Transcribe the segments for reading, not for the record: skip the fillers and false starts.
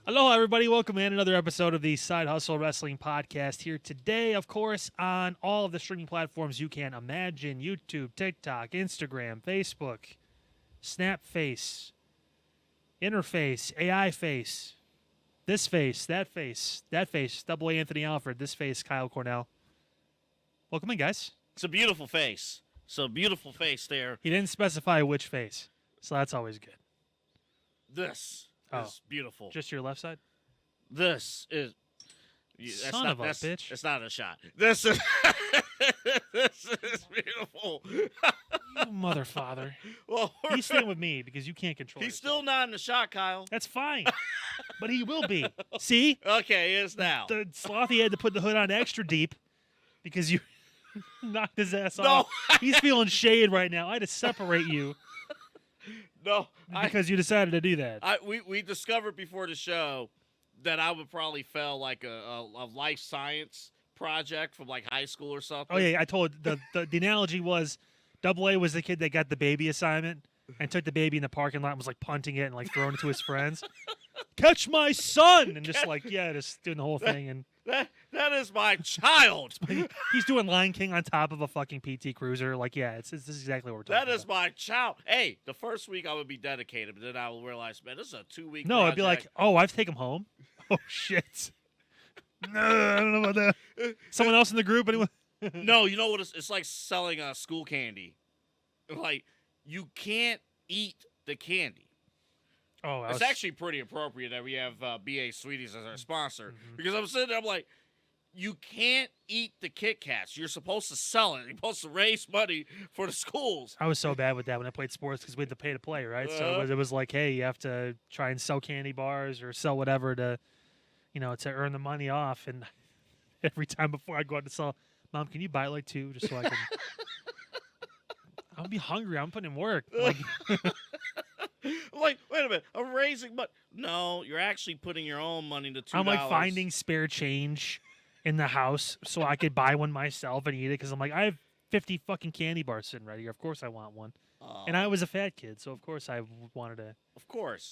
Aloha, everybody. Welcome in another episode of the Side Hustle Wrestling Podcast here today, of course, on all of the streaming platforms you can imagine: YouTube, TikTok, Instagram, Facebook, Snapface, Interface, AI Face, this face, that face, that face, Double A Anthony Alford, this face, Kyle Cornell. Welcome in, guys. It's a beautiful face. So beautiful face there. He didn't specify which face, so that's always good. This is beautiful. Just your left side? This is... Son of a bitch. It's not a shot. This is... this is beautiful. You motherfather. Well, he's staying with me because you can't control He's yourself. still not in the shot, Kyle. That's fine. But he will be. See? Okay, he is now. The Slothy had to put the hood on extra deep because you knocked his ass No. off. He's feeling shade right now. I had to separate you No. because you decided to do that. We discovered before the show that I would probably fail like a life science project from like high school or something. Oh, yeah. I told the analogy was Double A was the kid that got the baby assignment and took the baby in the parking lot and was like punting it and like throwing it to his friends. Catch my son! And just like, yeah, just doing the whole thing. And That is my child. he's doing Lion King on top of a fucking PT Cruiser. Like, yeah, this is exactly what we're talking about. That is my child. Hey, the first week I would be dedicated, but then I will realize, man, this is a 2-week No, project. I'd be like, oh, I've taken him home. Oh, shit. No, I don't know about that. Someone else in the group? Anyone? No, you know what? It's like selling school candy. Like, you can't eat the candy. Oh, It's actually pretty appropriate that we have BA Sweeties as our sponsor. Because I'm sitting there, I'm like, you can't eat the Kit Kats. You're supposed to sell it. You're supposed to raise money for the schools. I was so bad with that when I played sports because we had to pay to play, right? So it was like, hey, you have to try and sell candy bars or sell whatever to, to earn the money off. And every time before I go out to sell, Mom, can you buy like 2 just so I can? I'll be hungry. I'm putting in work. Like, I'm like, wait a minute, I'm raising money. No, you're actually putting your own money to $2. I'm like finding spare change in the house so I could buy one myself and eat it because I'm like, I have 50 fucking candy bars sitting right here. Of course I want one. And I was a fat kid, so of course I wanted to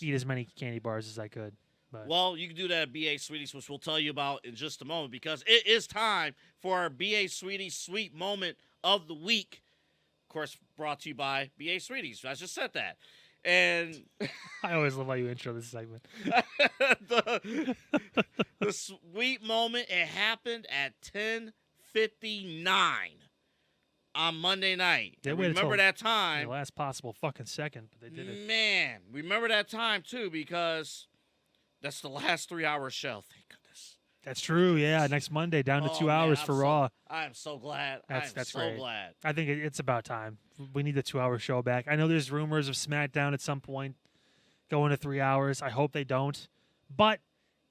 eat as many candy bars as I could. But. Well, you can do that at BA Sweeties, which we'll tell you about in just a moment because it is time for our BA Sweeties Sweet Moment of the Week. Of course, brought to you by BA Sweeties. I just said that. And I always love how you intro this segment. the sweet moment, it happened at 10:59 on Monday night. Remember that time. The last possible fucking second, but they did it. Man, remember that time, too, because that's the last 3-hour show. Thank goodness. That's true, yeah. Next Monday, down to 2 hours for Raw. I am so glad. That's so great. glad. I think it's about time. We need the 2-hour show back. I know there's rumors of SmackDown at some point going to 3 hours. I hope they don't. But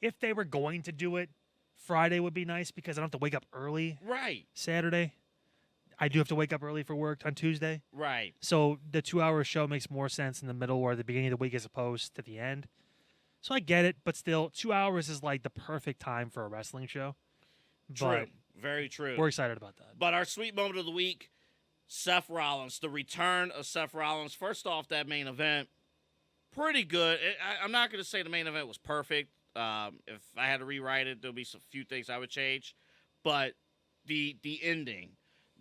if they were going to do it, Friday would be nice because I don't have to wake up early. Right. Saturday. I do have to wake up early for work on Tuesday. Right. So the 2-hour show makes more sense in the middle or the beginning of the week as opposed to the end. So I get it, but still, 2 hours is like the perfect time for a wrestling show. True. But very true. We're excited about that. But our sweet moment of the week, Seth Rollins, the return of Seth Rollins. First off, that main event, pretty good. I'm not going to say the main event was perfect. If I had to rewrite it, there'll be a few things I would change. But the ending,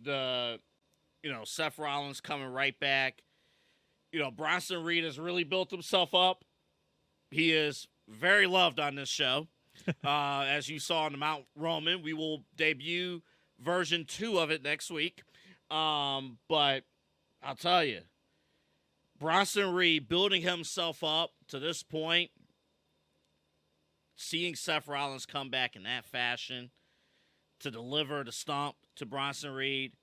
Seth Rollins coming right back. Bronson Reed has really built himself up. He is very loved on this show. As you saw on the Mount Roman, we will debut version 2 of it next week. But I'll tell you, Bronson Reed building himself up to this point, seeing Seth Rollins come back in that fashion to deliver the stomp to Bronson Reed,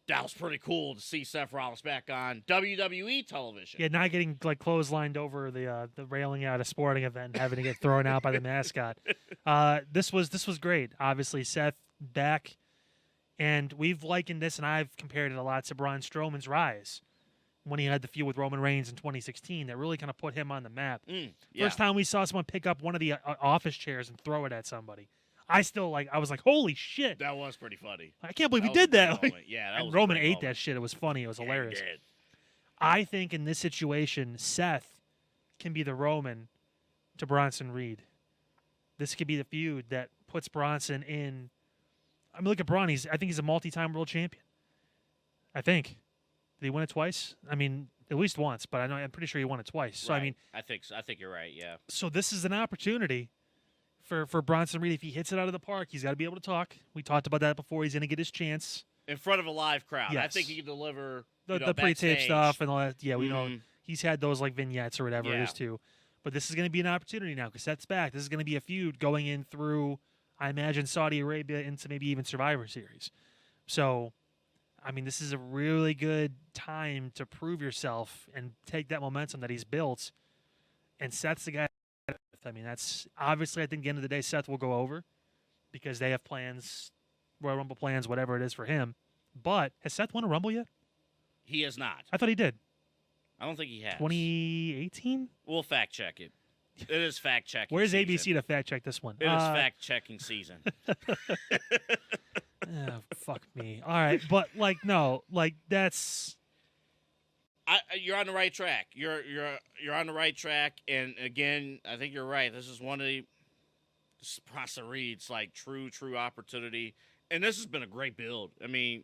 that was pretty cool to see Seth Rollins back on WWE television. Yeah, not getting like clotheslined over the railing at a sporting event and having to get thrown out by the mascot. This was great. Obviously, Seth back, and we've likened this, and I've compared it a lot to Braun Strowman's rise when he had the feud with Roman Reigns in 2016. That really kind of put him on the map. Yeah. First time we saw someone pick up one of the office chairs and throw it at somebody. I was like, holy shit. That was pretty funny. I can't believe he did that. Yeah, that and was Roman a ate moment. that shit. It was funny. It was hilarious. He did. I think in this situation, Seth can be the Roman to Bronson Reed. This could be the feud that puts Bronson in. I mean, look at Braun. I think he's a multi-time world champion. I think. Did he win it twice? I mean, at least once, but I'm pretty sure he won it twice. So Right. I mean, I think so. I think you're right. Yeah. so this is an opportunity for Bronson Reed. If he hits it out of the park, he's got to be able to talk. We talked about that before. He's going to get his chance In front of a live crowd. I Yes. think he can deliver the pre-tape backstage. stuff and all that. Yeah, we know Mhm. he's had those like vignettes or whatever it Yeah. is too. But this is going to be an opportunity now because Seth's back. This is going to be a feud going in through, I imagine, Saudi Arabia into maybe even Survivor Series. So, I mean, this is a really good time to prove yourself and take that momentum that he's built. And Seth's the guy. I mean, that's obviously, I think at the end of the day, Seth will go over because they have plans, Royal Rumble plans, whatever it is for him. But has Seth won a Rumble yet? He has not. I thought he did. I don't think he has. 2018? We'll fact check it. It is fact checking. Where's season. ABC to fact check this one? It is fact checking season. Fuck me. All right, but like no, like that's You're on the right track. You're on the right track. And again, I think you're right. This is one of the Bronson Reed's like true opportunity. And this has been a great build. I mean,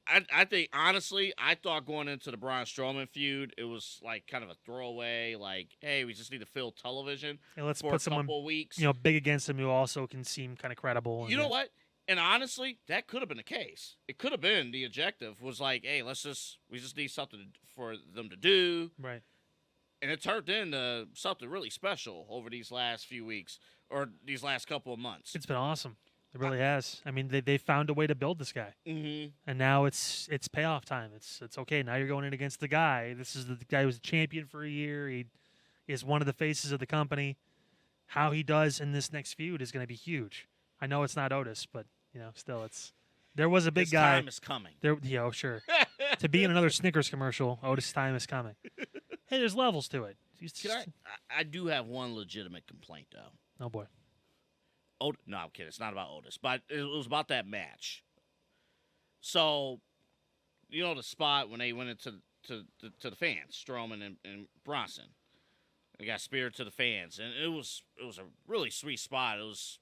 I think honestly, I thought going into the Braun Strowman feud, it was like kind of a throwaway. Like, hey, we just need to fill television let's for put a someone couple weeks. big against him who also can seem kind of credible. You know what? And honestly, that could have been the case. It could have been the objective was like, hey, we just need something for them to do. Right. And it turned into something really special over these last few weeks or these last couple of months. It's been awesome. It really has. I mean, they found a way to build this guy, and now it's payoff time. It's okay. Now you're going in against the guy. This is the guy who was a champion for a year. He is one of the faces of the company. How he does in this next feud is going to be huge. I know it's not Otis, but still, there was a big guy. Time is coming. There, sure. To be in another Snickers commercial, Otis' time is coming. Hey, there's levels to it. I do have one legitimate complaint though. Oh boy. No, I'm kidding. It's not about Otis, but it was about that match. So, the spot when they went into to the fans, Strowman and Bronson, they got speared to the fans, and it was a really sweet spot. It was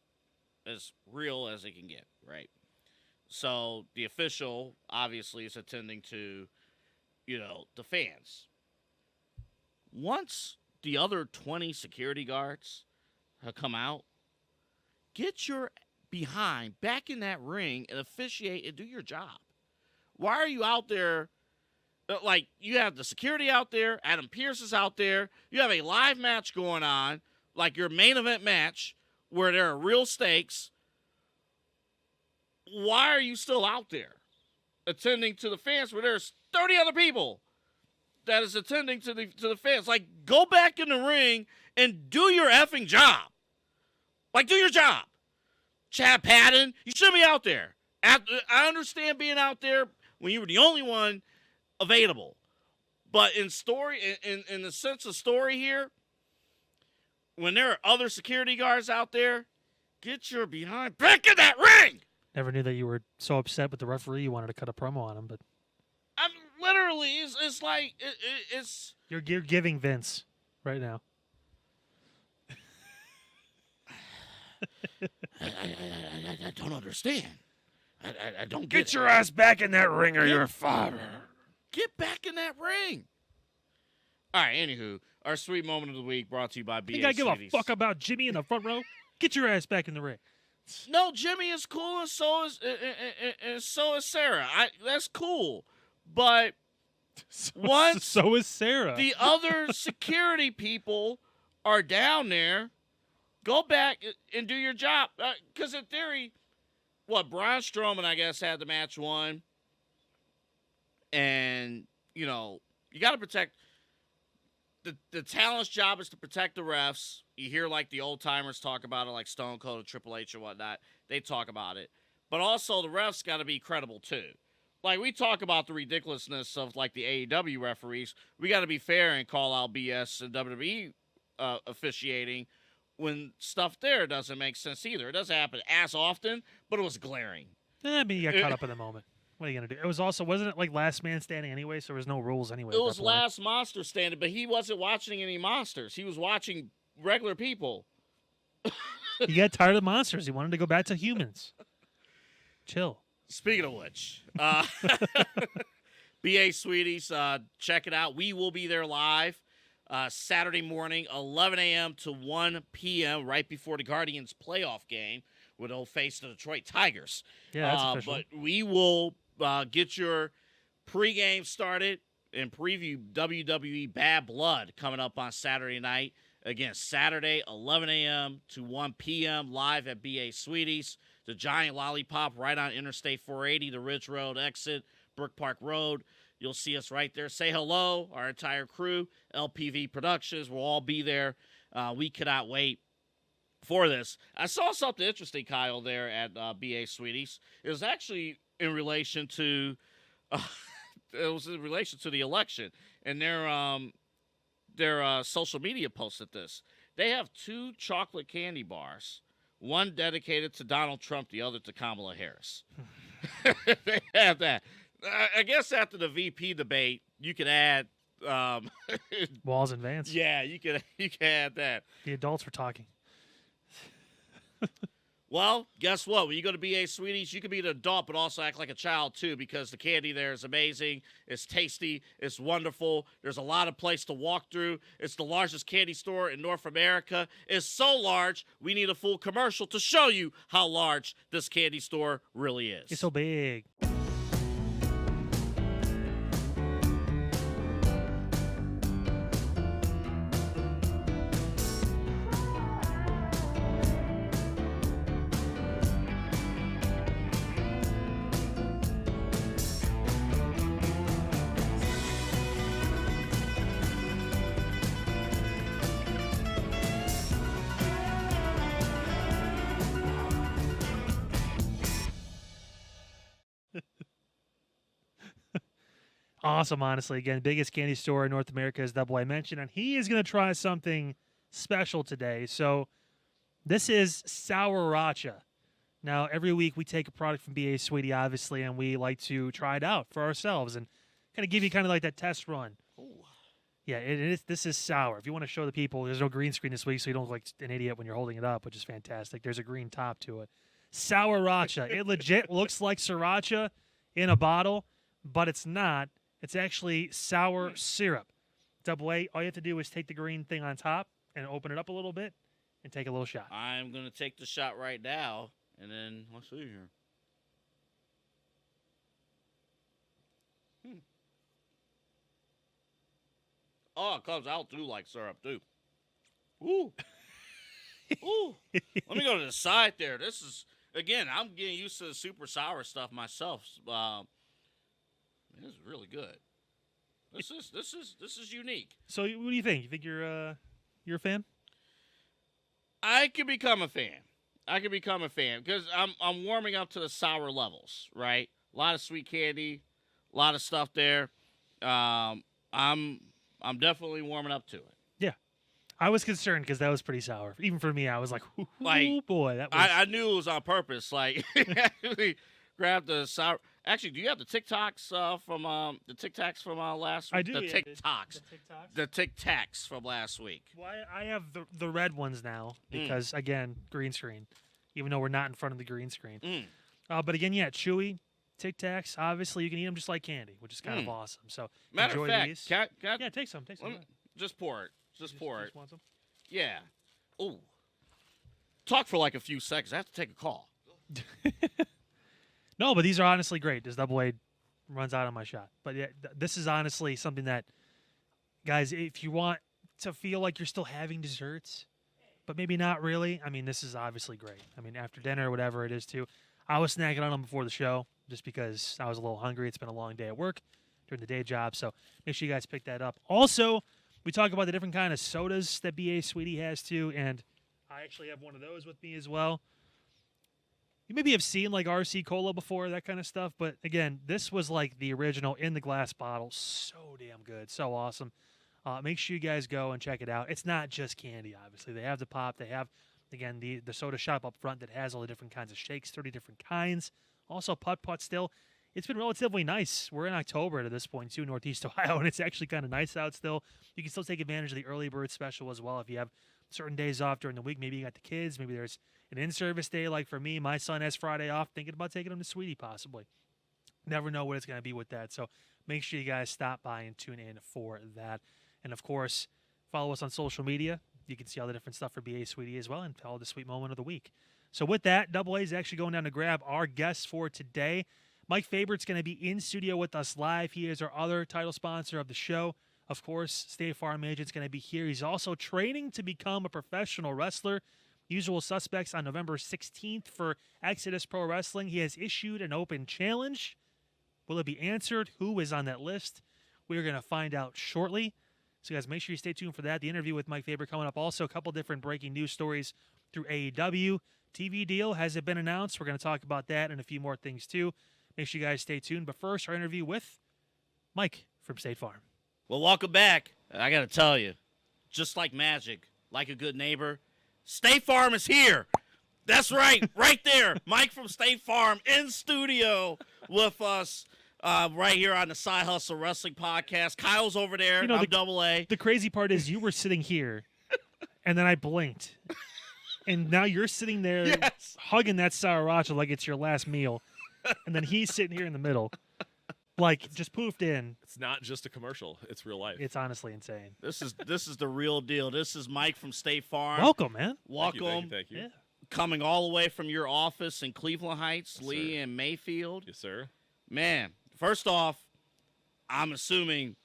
as real as it can get, right? So the official obviously is attending to, the fans. Once the other 20 security guards have come out, get your behind back in that ring and officiate and do your job. Why are you out there? Like, you have the security out there. Adam Pearce is out there. You have a live match going on, like your main event match, where there are real stakes. Why are you still out there attending to the fans where there's 30 other people that is attending to the fans? Like, go back in the ring and do your effing job. Like, do your job. Chad Patton, you shouldn't be out there. I understand being out there when you were the only one available. But in the sense of story here, when there are other security guards out there, get your behind back in that ring. Never knew that you were so upset with the referee you wanted to cut a promo on him, but I'm literally, it's like, it's... You're giving Vince right now. I don't understand. I don't Get your ass back in that ring or you're fired. Get back in that ring. All right, anywho, our sweet moment of the week brought to you by BA You gotta give a Cities. fuck about Jimmy in the front row? Get your ass back in the ring. No, Jimmy is cool, and so is Sarah. That's cool, but once so is Sarah. the other security people are down there, go back and do your job. Because in theory, Braun Strowman, I guess, had the match won, and you got to protect. The talent's job is to protect the refs. You hear like the old timers talk about it, like Stone Cold and Triple H and whatnot. They talk about it, but also the refs got to be credible too. Like, we talk about the ridiculousness of like the AEW referees. We got to be fair and call out BS and WWE officiating when stuff there doesn't make sense either. It doesn't happen as often, but it was glaring. I mean, you got caught up in the moment. What are you going to do? It was also, wasn't it like last man standing anyway, so there was no rules anyway? It was last monster standing, but he wasn't watching any monsters. He was watching regular people. He got tired of monsters. He wanted to go back to humans. Chill. Speaking of which, BA Sweeties, check it out. We will be there live Saturday morning, 11 a.m. to 1 p.m. right before the Guardians playoff game, where they'll face the Detroit Tigers. Yeah, that's official. But we will get your pregame started and preview WWE Bad Blood coming up on Saturday night. Again, Saturday, 11 a.m. to 1 p.m. live at BA Sweeties. The Giant Lollipop right on Interstate 480, the Ridge Road exit, Brook Park Road. You'll see us right there. Say hello, our entire crew, LPV Productions. We'll all be there. We cannot wait for this. I saw something interesting, Kyle, there at BA Sweeties. It was actually in relation to the election, and their social media posted this. They have 2 chocolate candy bars, one dedicated to Donald Trump, the other to Kamala Harris. They have that. I guess after the VP debate, you could add Walls and Vans. Yeah, you could add that. The adults were talking. Well, guess what? When you go to BA Sweeties, you can be an adult, but also act like a child, too, because the candy there is amazing. It's tasty. It's wonderful. There's a lot of place to walk through. It's the largest candy store in North America. It's so large, we need a full commercial to show you how large this candy store really is. It's so big. Awesome, honestly. Again, biggest candy store in North America, as Double I mentioned, and he is going to try something special today. So this is Sour Racha. Now, every week we take a product from BA Sweetie, obviously, and we like to try it out for ourselves and kind of give you kind of like that test run. Ooh. Yeah, it is. This is sour. If you want to show the people, there's no green screen this week, so you don't look like an idiot when you're holding it up, which is fantastic. There's a green top to it. Sour Racha. It legit looks like sriracha in a bottle, but it's not. It's actually sour syrup. Double A, all you have to do is take the green thing on top and open it up a little bit and take a little shot. I'm going to take the shot right now, and then let's see here. Oh, it comes out, too, like syrup, too. Ooh. Ooh. Let me go to the side there. This is, again, I'm getting used to the super sour stuff myself. This is really good. This is unique. So, what do you think? You think you're a fan? I could become a fan. Because I'm warming up to the sour levels, right? A lot of sweet candy, a lot of stuff there. I'm definitely warming up to it. Yeah, I was concerned because that was pretty sour. Even for me, I was like, "Ooh, boy, that was." I knew it was on purpose. Like, actually grab the sour. Actually, do you have the TikToks from last week? I do. The yeah, TikToks. The TikToks. The TikToks from last week. Well, I have the red ones now because again, green screen. Even though we're not in front of the green screen. But again, yeah, chewy. Tic Tacs, obviously, you can eat them just like candy, which is kind of awesome. So, Matter enjoy of fact, these. can I, Yeah, take some. just pour it. Just pour it. Just want some? Yeah. Ooh. Talk for like a few seconds. I have to take a call. No, but these are honestly great. This Double A runs out on my shot. But yeah, this is honestly something that, guys, if you want to feel like you're still having desserts, but maybe not really, I mean, this is obviously great. I mean, after dinner or whatever it is, too. I was snacking on them before the show just because I was a little hungry. It's been a long day at work during the day job, so make sure you guys pick that up. Also, we talk about the different kind of sodas that BA Sweetie has, too, and I actually have one of those with me as well. You maybe have seen like RC Cola before, that kind of stuff, but again, this was like the original in the glass bottle. So damn good, so awesome. Make sure you guys go and check it out. It's not just candy, obviously. They have the pop. They have, again, the soda shop up front that has all the different kinds of shakes, 30 different kinds. Also, putt still. It's been relatively nice. We're in October at this point, too, Northeast Ohio, and it's actually kind of nice out still. You can still take advantage of the early bird special as well if you have certain days off during the week. Maybe you got the kids. Maybe there's an in-service day. Like for me, my son has Friday off. Thinking about taking him to Sweetie possibly. Never know what it's going to be with that. So make sure you guys stop by and tune in for that. And of course, follow us on social media. You can see all the different stuff for BA Sweetie as well, and follow the Sweet Moment of the Week. So with that, Double A is actually going down to grab our guests for today. Mike Favorite's going to be in studio with us live. He is our other title sponsor of the show. Of course, State Farm Agent's going to be here. He's also training to become a professional wrestler. Usual suspects on November 16th for Exodus Pro Wrestling. He has issued an open challenge. Will it be answered? Who is on that list? We are going to find out shortly. So, guys, make sure you stay tuned for that. The interview with Mike Favorite coming up. Also, a couple different breaking news stories through AEW. TV deal, has it been announced? We're going to talk about that and a few more things, too. Make sure you guys stay tuned. But first, our interview with Mike from State Farm. Well, welcome back. I got to tell you, just like magic, like a good neighbor, State Farm is here. That's right, right there. Mike from State Farm in studio with us right here on the Side Hustle Wrestling Podcast. Kyle's over there. I'm Double A. The crazy part is you were sitting here, and then I blinked. And now you're sitting there hugging that sriracha like it's your last meal. And then he's sitting here in the middle. Like, just poofed in. It's not just a commercial. It's real life. It's honestly insane. This is the real deal. This is Mike from State Farm. Welcome, man. Welcome. Thank you. Yeah. Coming all the way from your office in Cleveland Heights, Yes, Lee sir. and Mayfield. Yes, sir. Man, first off, I'm assuming,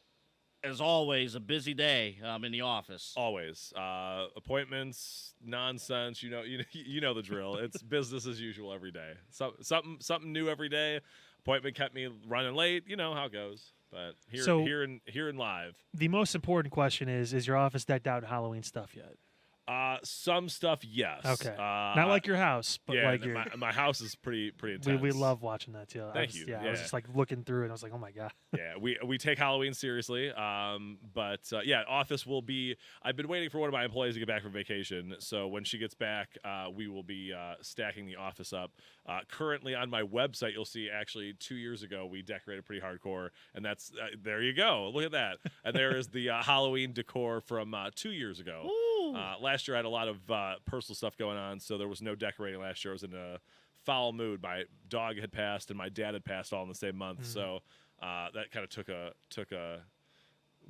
as always, a busy day in the office. Always. Appointments, nonsense. You know the drill. It's business as usual every day. Something new every day. Appointment kept me running late. You know how it goes. But here in live. The most important question is your office decked out in Halloween stuff yet? Some stuff, yes. Okay. Not like your house, but yeah, like your. my house is pretty intense. We love watching that too. Thank you. Yeah, I was just like looking through it. And I was like, oh my god. Yeah, we take Halloween seriously. But office will be. I've been waiting for one of my employees to get back from vacation. So when she gets back, we will be stacking the office up. Currently on my website, you'll see actually 2 years ago we decorated pretty hardcore, and that's there you go. Look at that. And there is the Halloween decor from 2 years ago. Last year I had a lot of personal stuff going on, so there was no decorating last year. I was in a foul mood. My dog had passed and my dad had passed all in the same month, so that kind of took a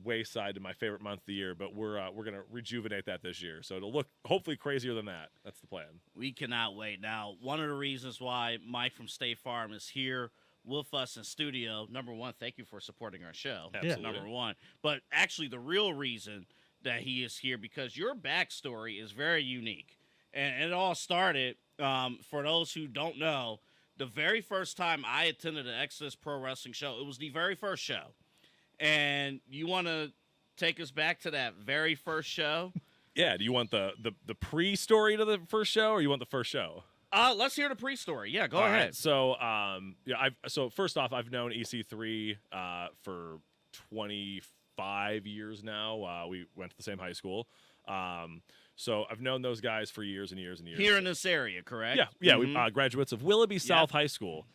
wayside to my favorite month of the year. But we're gonna rejuvenate that this year, so it'll look hopefully crazier than that. That's the plan. We cannot wait. Now, one of the reasons why Mike from State Farm is here with us in studio, number one, thank you for supporting our show. Absolutely. Number one. But actually, the real reason that he is here, because your backstory is very unique. And it all started, for those who don't know, the very first time I attended an Exodus Pro Wrestling show, it was the very first show. And you want to take us back to that very first show? Yeah. Do you want the pre-story to the first show, or you want the first show? Let's hear the pre-story. Yeah, go All ahead. right. So, first off, I've known EC3 for 25 years now. We went to the same high school. So I've known those guys for years and years and years. Here in this area, correct? Yeah. We graduates of Willoughby South High School.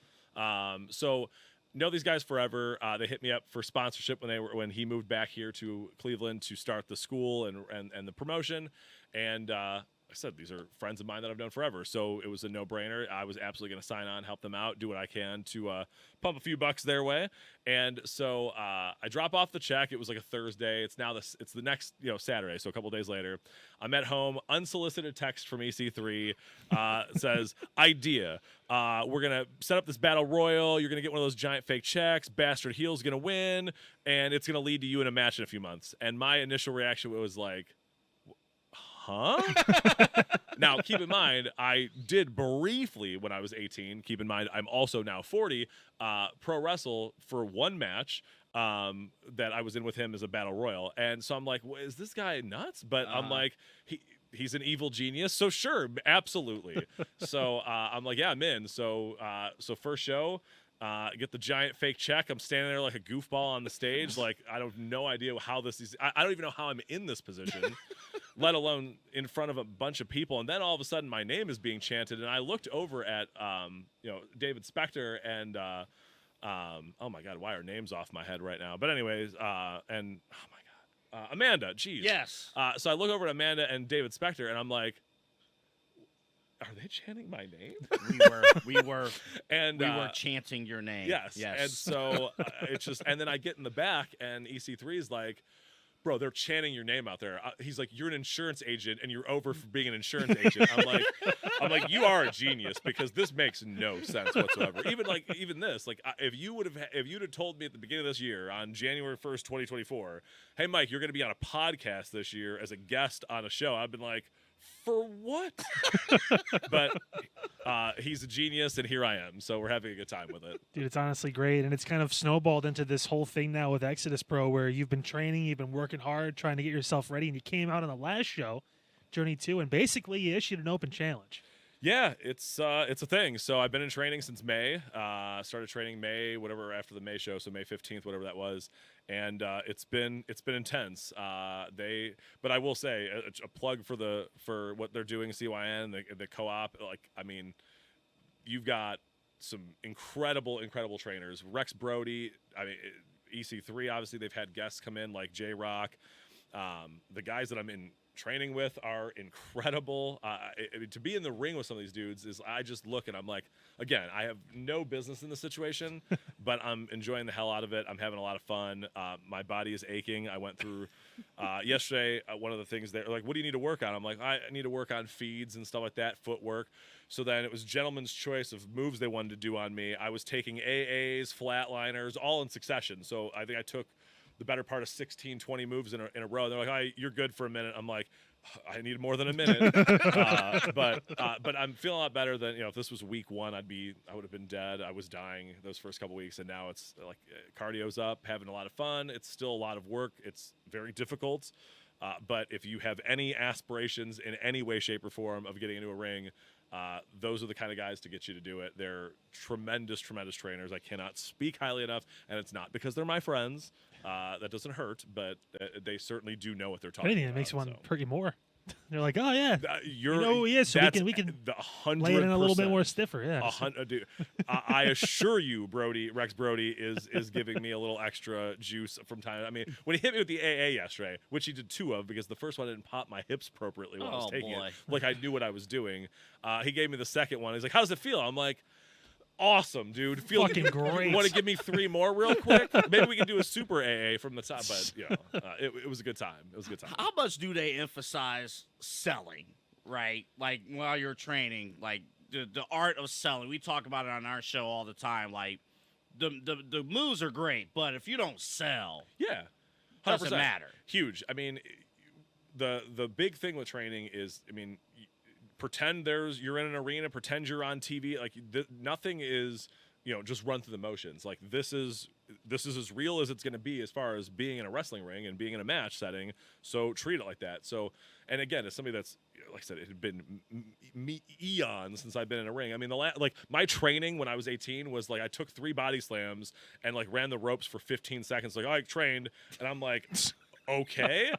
So know these guys forever. They hit me up for sponsorship when he moved back here to Cleveland to start the school and the promotion. And I said, these are friends of mine that I've known forever. So it was a no-brainer. I was absolutely going to sign on, help them out, do what I can to pump a few bucks their way. And so I drop off the check. It was like a Thursday. It's the next Saturday. So a couple days later, I'm at home. Unsolicited text from EC3 says, idea. We're going to set up this battle royal. You're going to get one of those giant fake checks. Bastard Heel's going to win. And it's going to lead to you in a match in a few months. And my initial reaction was like, huh? Now, keep in mind, I did briefly when I was 18. Keep in mind, I'm also now 40. Pro wrestle for one match that I was in with him as a battle royal, and so I'm like, is this guy nuts? But I'm like, he's an evil genius, so sure, absolutely. So I'm like, yeah, I'm in. So first show. Get the giant fake check. I'm standing there like a goofball on the stage. Like, I have no idea how this is. I don't even know how I'm in this position, let alone in front of a bunch of people. And then all of a sudden my name is being chanted. And I looked over at, David Spector and, oh my God, why are names off my head right now? But anyways, and oh my God. Amanda. Jeez. Yes. So I look over at Amanda and David Spector, and I'm like, are they chanting my name? We were chanting your name. Yes. And so it's just, and then I get in the back, and EC3 is like, bro, they're chanting your name out there. He's like, you're an insurance agent, and you're over for being an insurance agent. I'm like, you are a genius, because this makes no sense whatsoever. Even this, like, if you'd have told me at the beginning of this year, on January 1st, 2024, hey, Mike, you're going to be on a podcast this year as a guest on a show, I've been like, for what? But he's a genius, and here I am. So we're having a good time with it. Dude, it's honestly great. And it's kind of snowballed into this whole thing now with Exodus Pro, where you've been training, you've been working hard, trying to get yourself ready, and you came out on the last show, Journey 2, and basically you issued an open challenge. Yeah, it's a thing. So I've been in training since May. Started training May, whatever, after the May show, so May 15th, whatever that was, and it's been intense. But I will say a plug for what they're doing, CYN, the co-op. Like, I mean, you've got some incredible trainers. Rex Brody, I mean, EC3. Obviously, they've had guests come in like J Rock. The guys that I'm in training with are incredible. I mean, to be in the ring with some of these dudes is, I just look and I'm like, again, I have no business in this situation, but I'm enjoying the hell out of it. I'm having a lot of fun. My body is aching. I went through yesterday. One of the things they're like, what do you need to work on? I'm like, I need to work on feeds and stuff like that, footwork. So then it was gentleman's choice of moves they wanted to do on me. I was taking AAs, flatliners, all in succession. So I think I took the better part of 16, 20 moves in a row. They're like, "Hi, you're good for a minute." I'm like, I need more than a minute. But I'm feeling a lot better than, if this was week one, I would have been dead. I was dying those first couple weeks, and now it's like cardio's up, having a lot of fun. It's still a lot of work. It's very difficult. But if you have any aspirations in any way, shape, or form of getting into a ring, those are the kind of guys to get you to do it. They're tremendous trainers. I cannot speak highly enough, and it's not because they're my friends. That doesn't hurt, but they certainly do know what they're talking Anything about. that makes one hurt you more. They're like, oh yeah, you know who he is, so we can the 100%, lay it in a little bit more stiffer. Yeah, dude, I assure you, Rex Brody is giving me a little extra juice from time. I mean, when he hit me with the AA yesterday, which he did 2 of, because the first one didn't pop my hips appropriately when I was taking it, like I knew what I was doing. He gave me the second one. He's like, "How does it feel?" I'm like, awesome, dude. Feel fucking great. You want to give me 3 more real quick? Maybe we can do a super AA from the top. But it was a good time. It was a good time. How much do they emphasize selling, right? Like, while you're training, like the art of selling. We talk about it on our show all the time. Like, the moves are great, but if you don't sell, yeah, 100%. Doesn't matter. Huge. I mean, the big thing with training is, I mean, pretend you're in an arena, pretend you're on TV. Like, nothing is, just run through the motions. Like, this is as real as it's going to be as far as being in a wrestling ring and being in a match setting. So treat it like that. So, and again, as somebody that's, like I said, it had been eons since I've been in a ring. I mean, my training when I was 18 was like, I took 3 body slams and like ran the ropes for 15 seconds. Like, I trained, and I'm like, okay,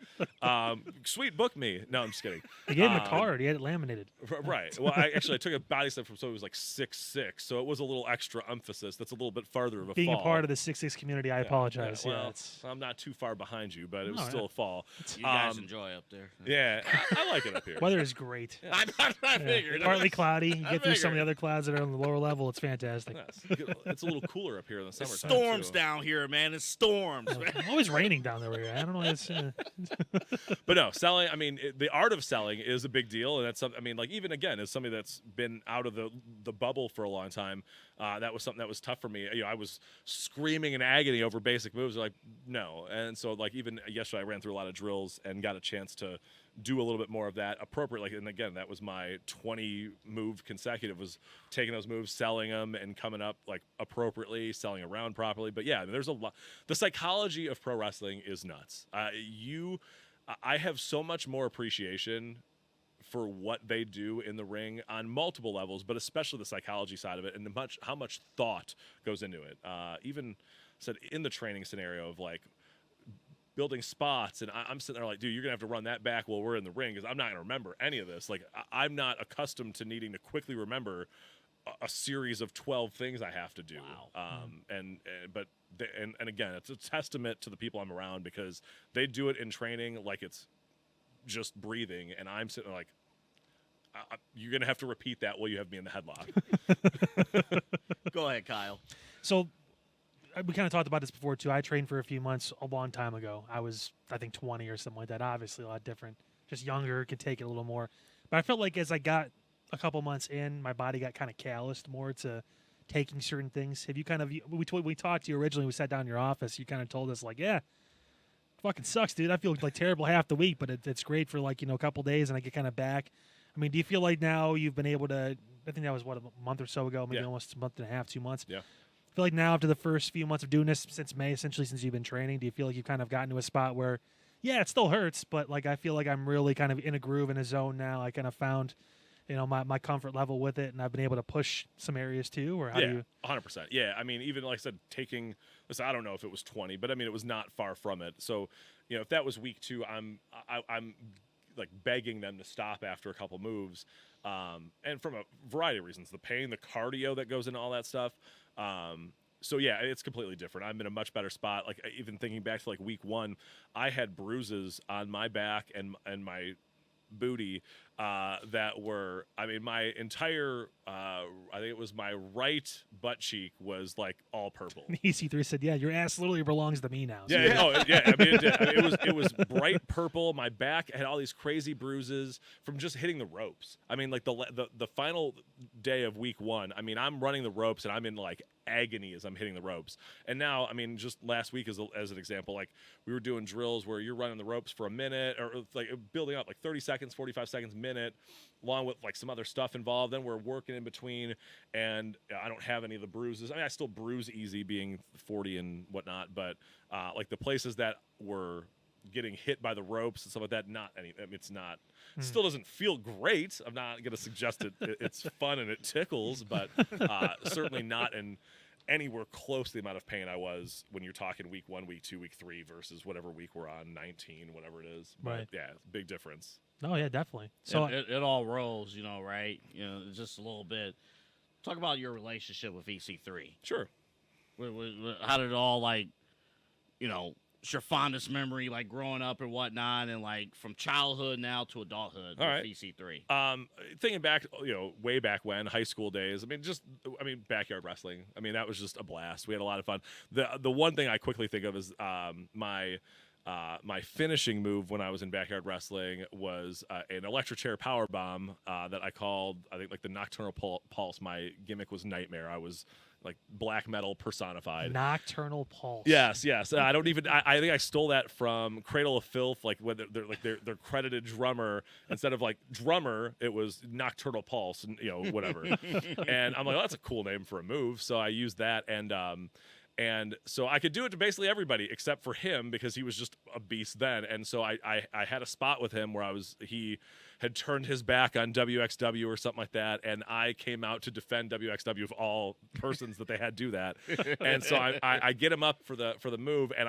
sweet, book me. No, I'm just kidding. He gave him a card. He had it laminated. Right. Well, I took a body slam from somebody who was like 6'6", so it was a little extra emphasis. That's a little bit farther of a Being fall. a part of the 6'6" community, I apologize. Yeah, well, Yeah, I'm not too far behind you, but it was still a fall. You guys enjoy up there. Yeah, I like it up here. weather is great. Yeah. I figured. Partly cloudy. You get through some of the other clouds that are on the lower level. It's fantastic. It's a little cooler up here in the summertime. Storms down here, man. It's storms. It's always raining down there. Where you're at. I don't know. It's, But no, selling. I mean, the art of selling is a big deal, and that's something. I mean, like, even again, as somebody that's been out of the bubble for a long time, that was something that was tough for me. I was screaming in agony over basic moves. Like, no, and so like even yesterday, I ran through a lot of drills and got a chance to do a little bit more of that appropriately. Like, and again, that was my 20 move consecutive, was taking those moves, selling them, and coming up like appropriately, selling around properly. But yeah, there's a lot. The psychology of pro wrestling is nuts. I have so much more appreciation for what they do in the ring on multiple levels, but especially the psychology side of it, and how much thought goes into it. Even said in the training scenario of like building spots, and I'm sitting there like, dude, you're gonna have to run that back while we're in the ring, because I'm not gonna remember any of this. Like, I'm not accustomed to needing to quickly remember a series of 12 things I have to do. Wow. And again, it's a testament to the people I'm around because they do it in training like it's just breathing, and I'm sitting there like, you're gonna have to repeat that while you have me in the headlock. Go ahead, Kyle. So we kind of talked about this before too. I trained for a few months a long time ago. I was, I think, 20 or something like that. Obviously a lot different, just younger, could take it a little more. But I felt like as I got a couple months in, my body got kind of calloused more to taking certain things. Have you kind of, we talked to you originally, we sat down in your office, you kind of told us like, yeah, fucking sucks, dude. I feel like terrible half the week, but it's great for like, a couple days and I get kind of back. I mean, do you feel like now you've been able to, I think that was what, a month or so ago, maybe almost a month and a half, 2 months. Yeah. I feel like now after the first few months of doing this since May, essentially since you've been training, do you feel like you've kind of gotten to a spot where, yeah, it still hurts, but like I feel like I'm really kind of in a groove, in a zone now. I kind of found, my comfort level with it, and I've been able to push some areas too, or how do you? 100%. Yeah, I mean, even like I said, listen, I don't know if it was 20, but I mean, it was not far from it. So, if that was week 2, I'm like begging them to stop after a couple moves, and from a variety of reasons, the pain, the cardio that goes into all that stuff. So yeah, it's completely different. I'm in a much better spot. Like even thinking back to like week 1, I had bruises on my back and my booty that were, I mean, my entire I think it was my right butt cheek was like all purple. EC3 said, yeah, your ass literally belongs to me now. So Yeah, I mean, it did. I mean, it was bright purple. My back had all these crazy bruises from just hitting the ropes. I mean, like the final day of week 1, I mean, I'm running the ropes and I'm in like agony as I'm hitting the ropes. And now, I mean, just last week as an example, like we were doing drills where you're running the ropes for a minute or like building up like 30 seconds, 45 seconds, minute, along with like some other stuff involved. Then we're working in between, and I don't have any of the bruises. I mean, I still bruise easy being 40 and whatnot, but like the places that were getting hit by the ropes and stuff like that, not any. I mean, it's not. Still doesn't feel great. I'm not going to suggest it's fun and it tickles, but certainly not in anywhere close to the amount of pain I was when you're talking week 1, week 2, week 3 versus whatever week we're on, 19, whatever it is. But Right. yeah, big difference. Oh yeah, definitely. So it all rolls, right? Just a little bit. Talk about your relationship with EC3. Sure. How did it all like, it's your fondest memory, like growing up and whatnot, and like from childhood now to adulthood All with right. EC3. Thinking back, way back when, high school days. I mean, backyard wrestling. I mean, that was just a blast. We had a lot of fun. The one thing I quickly think of is my finishing move when I was in backyard wrestling was an electric chair power bomb that I called, I think, like the Nocturnal Pulse. My gimmick was Nightmare. I was like black metal personified. Nocturnal Pulse. Yes. I don't even. I think I stole that from Cradle of Filth. Like when their credited drummer, instead of like drummer, it was Nocturnal Pulse, and whatever. And I'm like, oh, that's a cool name for a move. So I used that, and so I could do it to basically everybody except for him because he was just a beast then. And so I had a spot with him where he had turned his back on WXW or something like that, and I came out to defend WXW of all persons that they had do that. And so I get him up for the move, and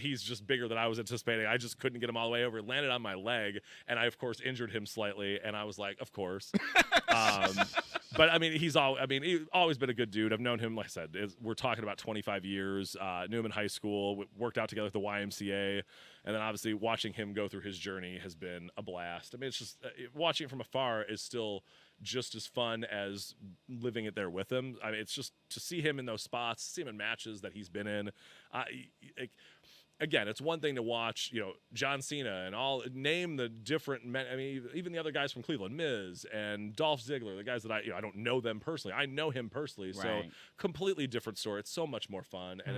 he's just bigger than I was anticipating. I just couldn't get him all the way over. It landed on my leg, and I of course injured him slightly. And I was like, of course. But I mean, he's always been a good dude. I've known him, like I said, we're talking about 25 years. Knew him in high school, worked out together at the YMCA, and then obviously watching him go through his journey has been a blast. I mean, it's just watching it from afar is still just as fun as living it there with him. I mean, it's just to see him in those spots, see him in matches that he's been in. Again, it's one thing to watch, John Cena and all, name the different men. I mean, even the other guys from Cleveland, Miz and Dolph Ziggler, the guys that I don't know them personally. I know him personally, so Right. completely different story. It's so much more fun, and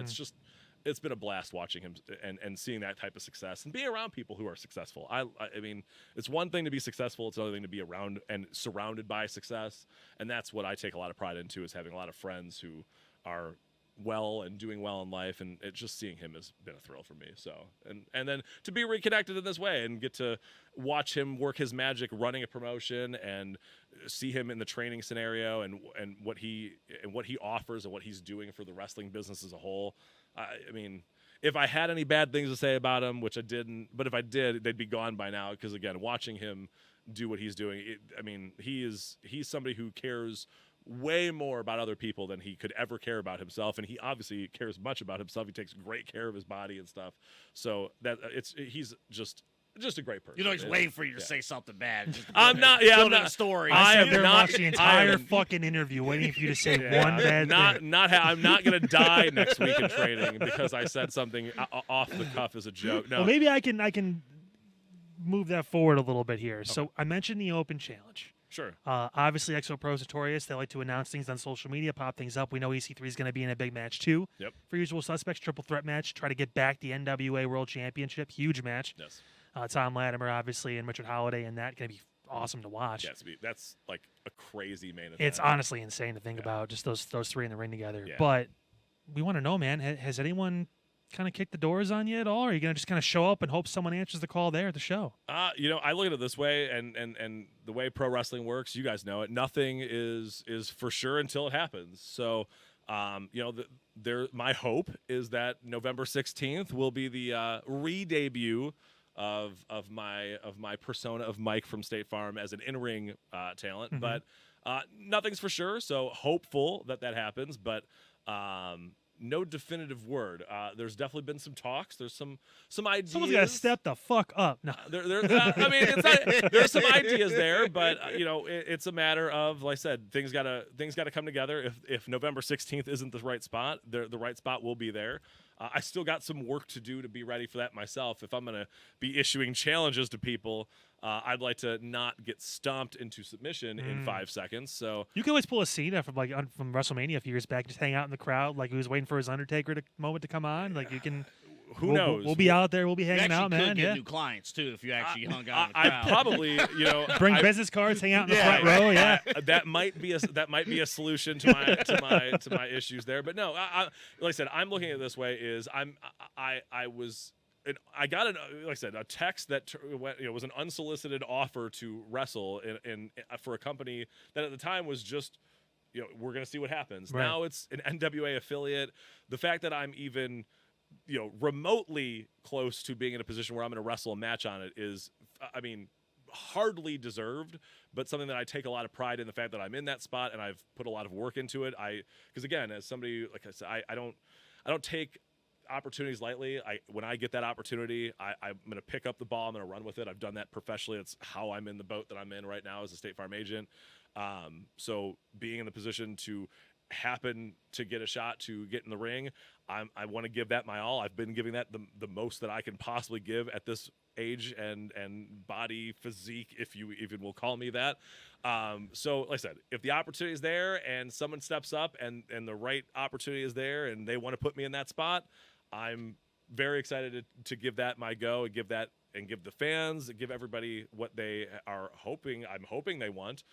it's been a blast watching him and seeing that type of success and being around people who are successful. I mean, it's one thing to be successful. It's another thing to be around and surrounded by success, and that's what I take a lot of pride into, is having a lot of friends who are well and doing well in life, and just seeing him has been a thrill for me. So and then to be reconnected in this way and get to watch him work his magic running a promotion and see him in the training scenario and what he offers and what he's doing for the wrestling business as a whole. I mean, if I had any bad things to say about him, which I didn't, but if I did, they'd be gone by now, because again, watching him do what he's doing, he's somebody who cares way more about other people than he could ever care about himself, and he obviously cares much about himself. He takes great care of his body and stuff. So that he's just a great person. You know, he's waiting for you to say something bad. I'm not. Yeah, I'm not. A story. I sat am there and not watched the entire fucking interview, waiting for you to say one bad thing. I'm not gonna die next week in training because I said something off the cuff as a joke. No. Well, maybe I can move that forward a little bit here. Okay. So I mentioned the Open Challenge. Sure. Obviously, Exo Pro is notorious. They like to announce things on social media, pop things up. We know EC3 is going to be in a big match too. Yep. For Usual Suspects, triple threat match. Try to get back the NWA World Championship. Huge match. Yes. Tom Latimer, obviously, and Richard Holiday, and that going to be awesome to watch. Yeah, that's like a crazy main event. It's honestly insane to think about, just those three in the ring together. Yeah. But we want to know, man, has anyone kind of kicked the doors on you at all? Or are you going to just kind of show up and hope someone answers the call there at the show? I look at it this way, and the way pro wrestling works, you guys know it. Nothing is for sure until it happens. So, my hope is that November 16th will be the re-debut of my persona of Mike from State Farm as an in-ring talent. Mm-hmm. But nothing's for sure. So hopeful that happens, but. No definitive word. There's definitely been some talks. There's some ideas. Someone's got to step the fuck up. No. There's some ideas there, but it's a matter of, like I said, things gotta come together. If November 16th isn't the right spot, the right spot will be there. I still got some work to do to be ready for that myself. If I'm gonna be issuing challenges to people, I'd like to not get stomped into submission in 5 seconds. So you can always pull a Cena from WrestleMania a few years back, just hang out in the crowd like he was waiting for his Undertaker moment to come on. Like you can. Who knows? We'll be out there. We'll be hanging out, man. You could get new clients too if you actually hung out. I probably, bring business cards, hang out in the front row. Yeah, that might be a solution to my issues there. But no, like I said, I'm looking at it this way: is I got a text that was an unsolicited offer to wrestle in for a company that at the time was just. We're going to see what happens. Right. Now it's an NWA affiliate. The fact that I'm even remotely close to being in a position where I'm going to wrestle a match on it is, hardly deserved, but something that I take a lot of pride in, the fact that I'm in that spot and I've put a lot of work into it. Because again, as somebody, like I said, I don't take opportunities lightly. When I get that opportunity, I'm going to pick up the ball. I'm going to run with it. I've done that professionally. It's how I'm in the boat that I'm in right now as a State Farm agent. So being in the position to happen to get a shot to get in the ring, I want to give that my all. I've been giving that the most that I can possibly give at this age and body physique, if you even will call me that. So like I said, if the opportunity is there and someone steps up and the right opportunity is there and they want to put me in that spot, I'm very excited to give that my go and give the fans, give everybody what they are hoping. I'm hoping they want.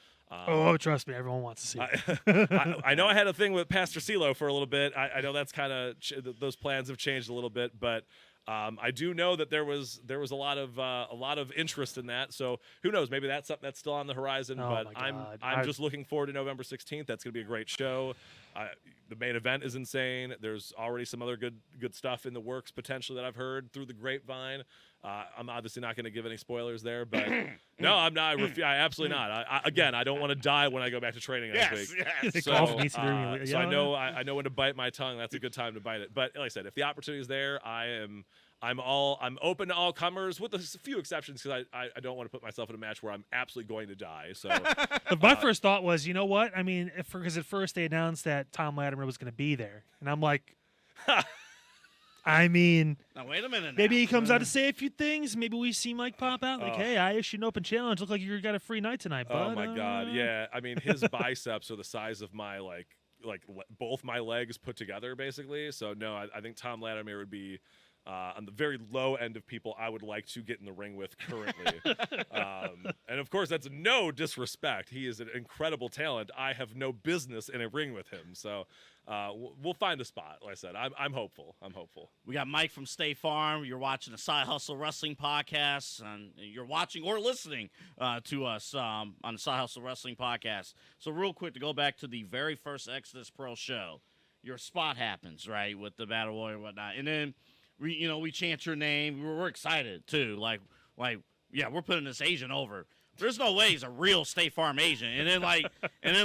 Trust me, everyone wants to see it. I know I had a thing with Pastor CeeLo for a little bit. I know that's kind of those plans have changed a little bit, but I do know that there was a lot of interest in that. So who knows? Maybe that's something that's still on the horizon. But I'm just looking forward to November 16th. That's going to be a great show. The main event is insane. There's already some other good stuff in the works potentially that I've heard through the grapevine. I'm obviously not going to give any spoilers there, but no, I'm not. I absolutely not. I don't want to die when I go back to training next week. Yes. So I know when to bite my tongue. That's a good time to bite it. But like I said, if the opportunity is there, I'm open to all comers with a few exceptions because I don't want to put myself in a match where I'm absolutely going to die. So my first thought was, you know what? I mean, because at first they announced that Tom Latimer was going to be there, and I'm like. Now wait a minute. Maybe he comes out to say a few things. Maybe we see Mike pop out like, "Hey, I issued an open challenge. Look like you got a free night tonight, bud." Oh my God, yeah. His biceps are the size of my like both my legs put together, basically. So no, I think Tom Latimer would be on the very low end of people I would like to get in the ring with currently. And of course, that's no disrespect. He is an incredible talent. I have no business in a ring with him. So we'll find a spot. Like I said, I'm hopeful. We got Mike from State Farm. You're watching the Side Hustle Wrestling Podcast, and you're watching or listening to us on the Side Hustle Wrestling Podcast. So real quick, to go back to the very first Exodus Pro show, your spot happens, right, with the Battle Royal and whatnot. And then we chant your name. We're excited too. Like, we're putting this agent over. There's no way he's a real State Farm agent. And then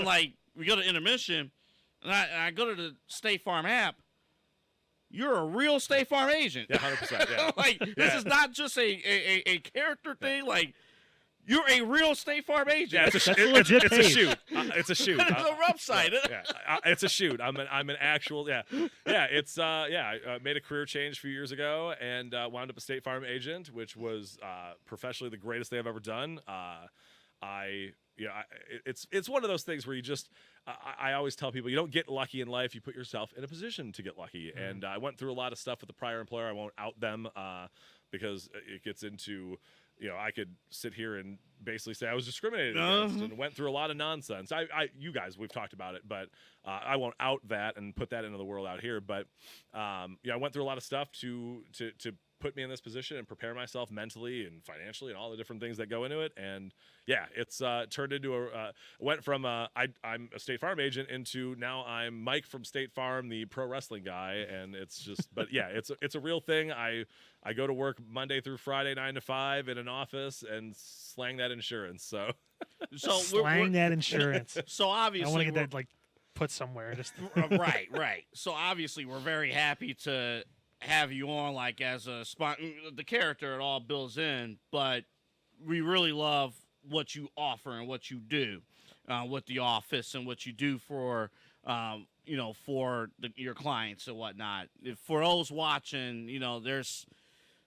we go to intermission, and I go to the State Farm app. You're a real State Farm agent. Yeah, 100%. Yeah. Like, this is not just a character thing. Like, you're a real State Farm agent. Yeah, That's a legit it's a page. shoot. It's a shoot. It's a website. It's a shoot. I'm an actual. Yeah. It's I made a career change a few years ago and wound up a State Farm agent, which was professionally the greatest thing I've ever done. It's one of those things where you just. I always tell people you don't get lucky in life. You put yourself in a position to get lucky. Mm. And I went through a lot of stuff with the prior employer. I won't out them because it gets into. I could sit here and basically say I was discriminated against and went through a lot of nonsense. You guys, we've talked about it, but I won't out that and put that into the world out here. But I went through a lot of stuff to put me in this position and prepare myself mentally and financially and all the different things that go into it. And yeah, it's turned into went from I'm a State Farm agent into now I'm Mike from State Farm, the pro wrestling guy. And it's just, but yeah, it's a real thing. I go to work Monday through Friday, 9 to 5 in an office and slang that insurance. So Slang that insurance. So obviously I want to get that put somewhere. Just right. So obviously we're very happy to have you on as a spot. The character it all builds in, but we really love what you offer and what you do with the office and what you do for your clients and whatnot. For those watching, there's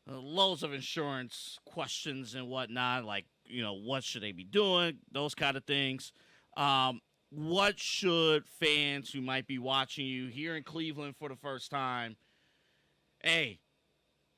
loads of insurance questions and whatnot, what should they be doing, those kind of things. What should fans who might be watching you here in Cleveland for the first time, hey,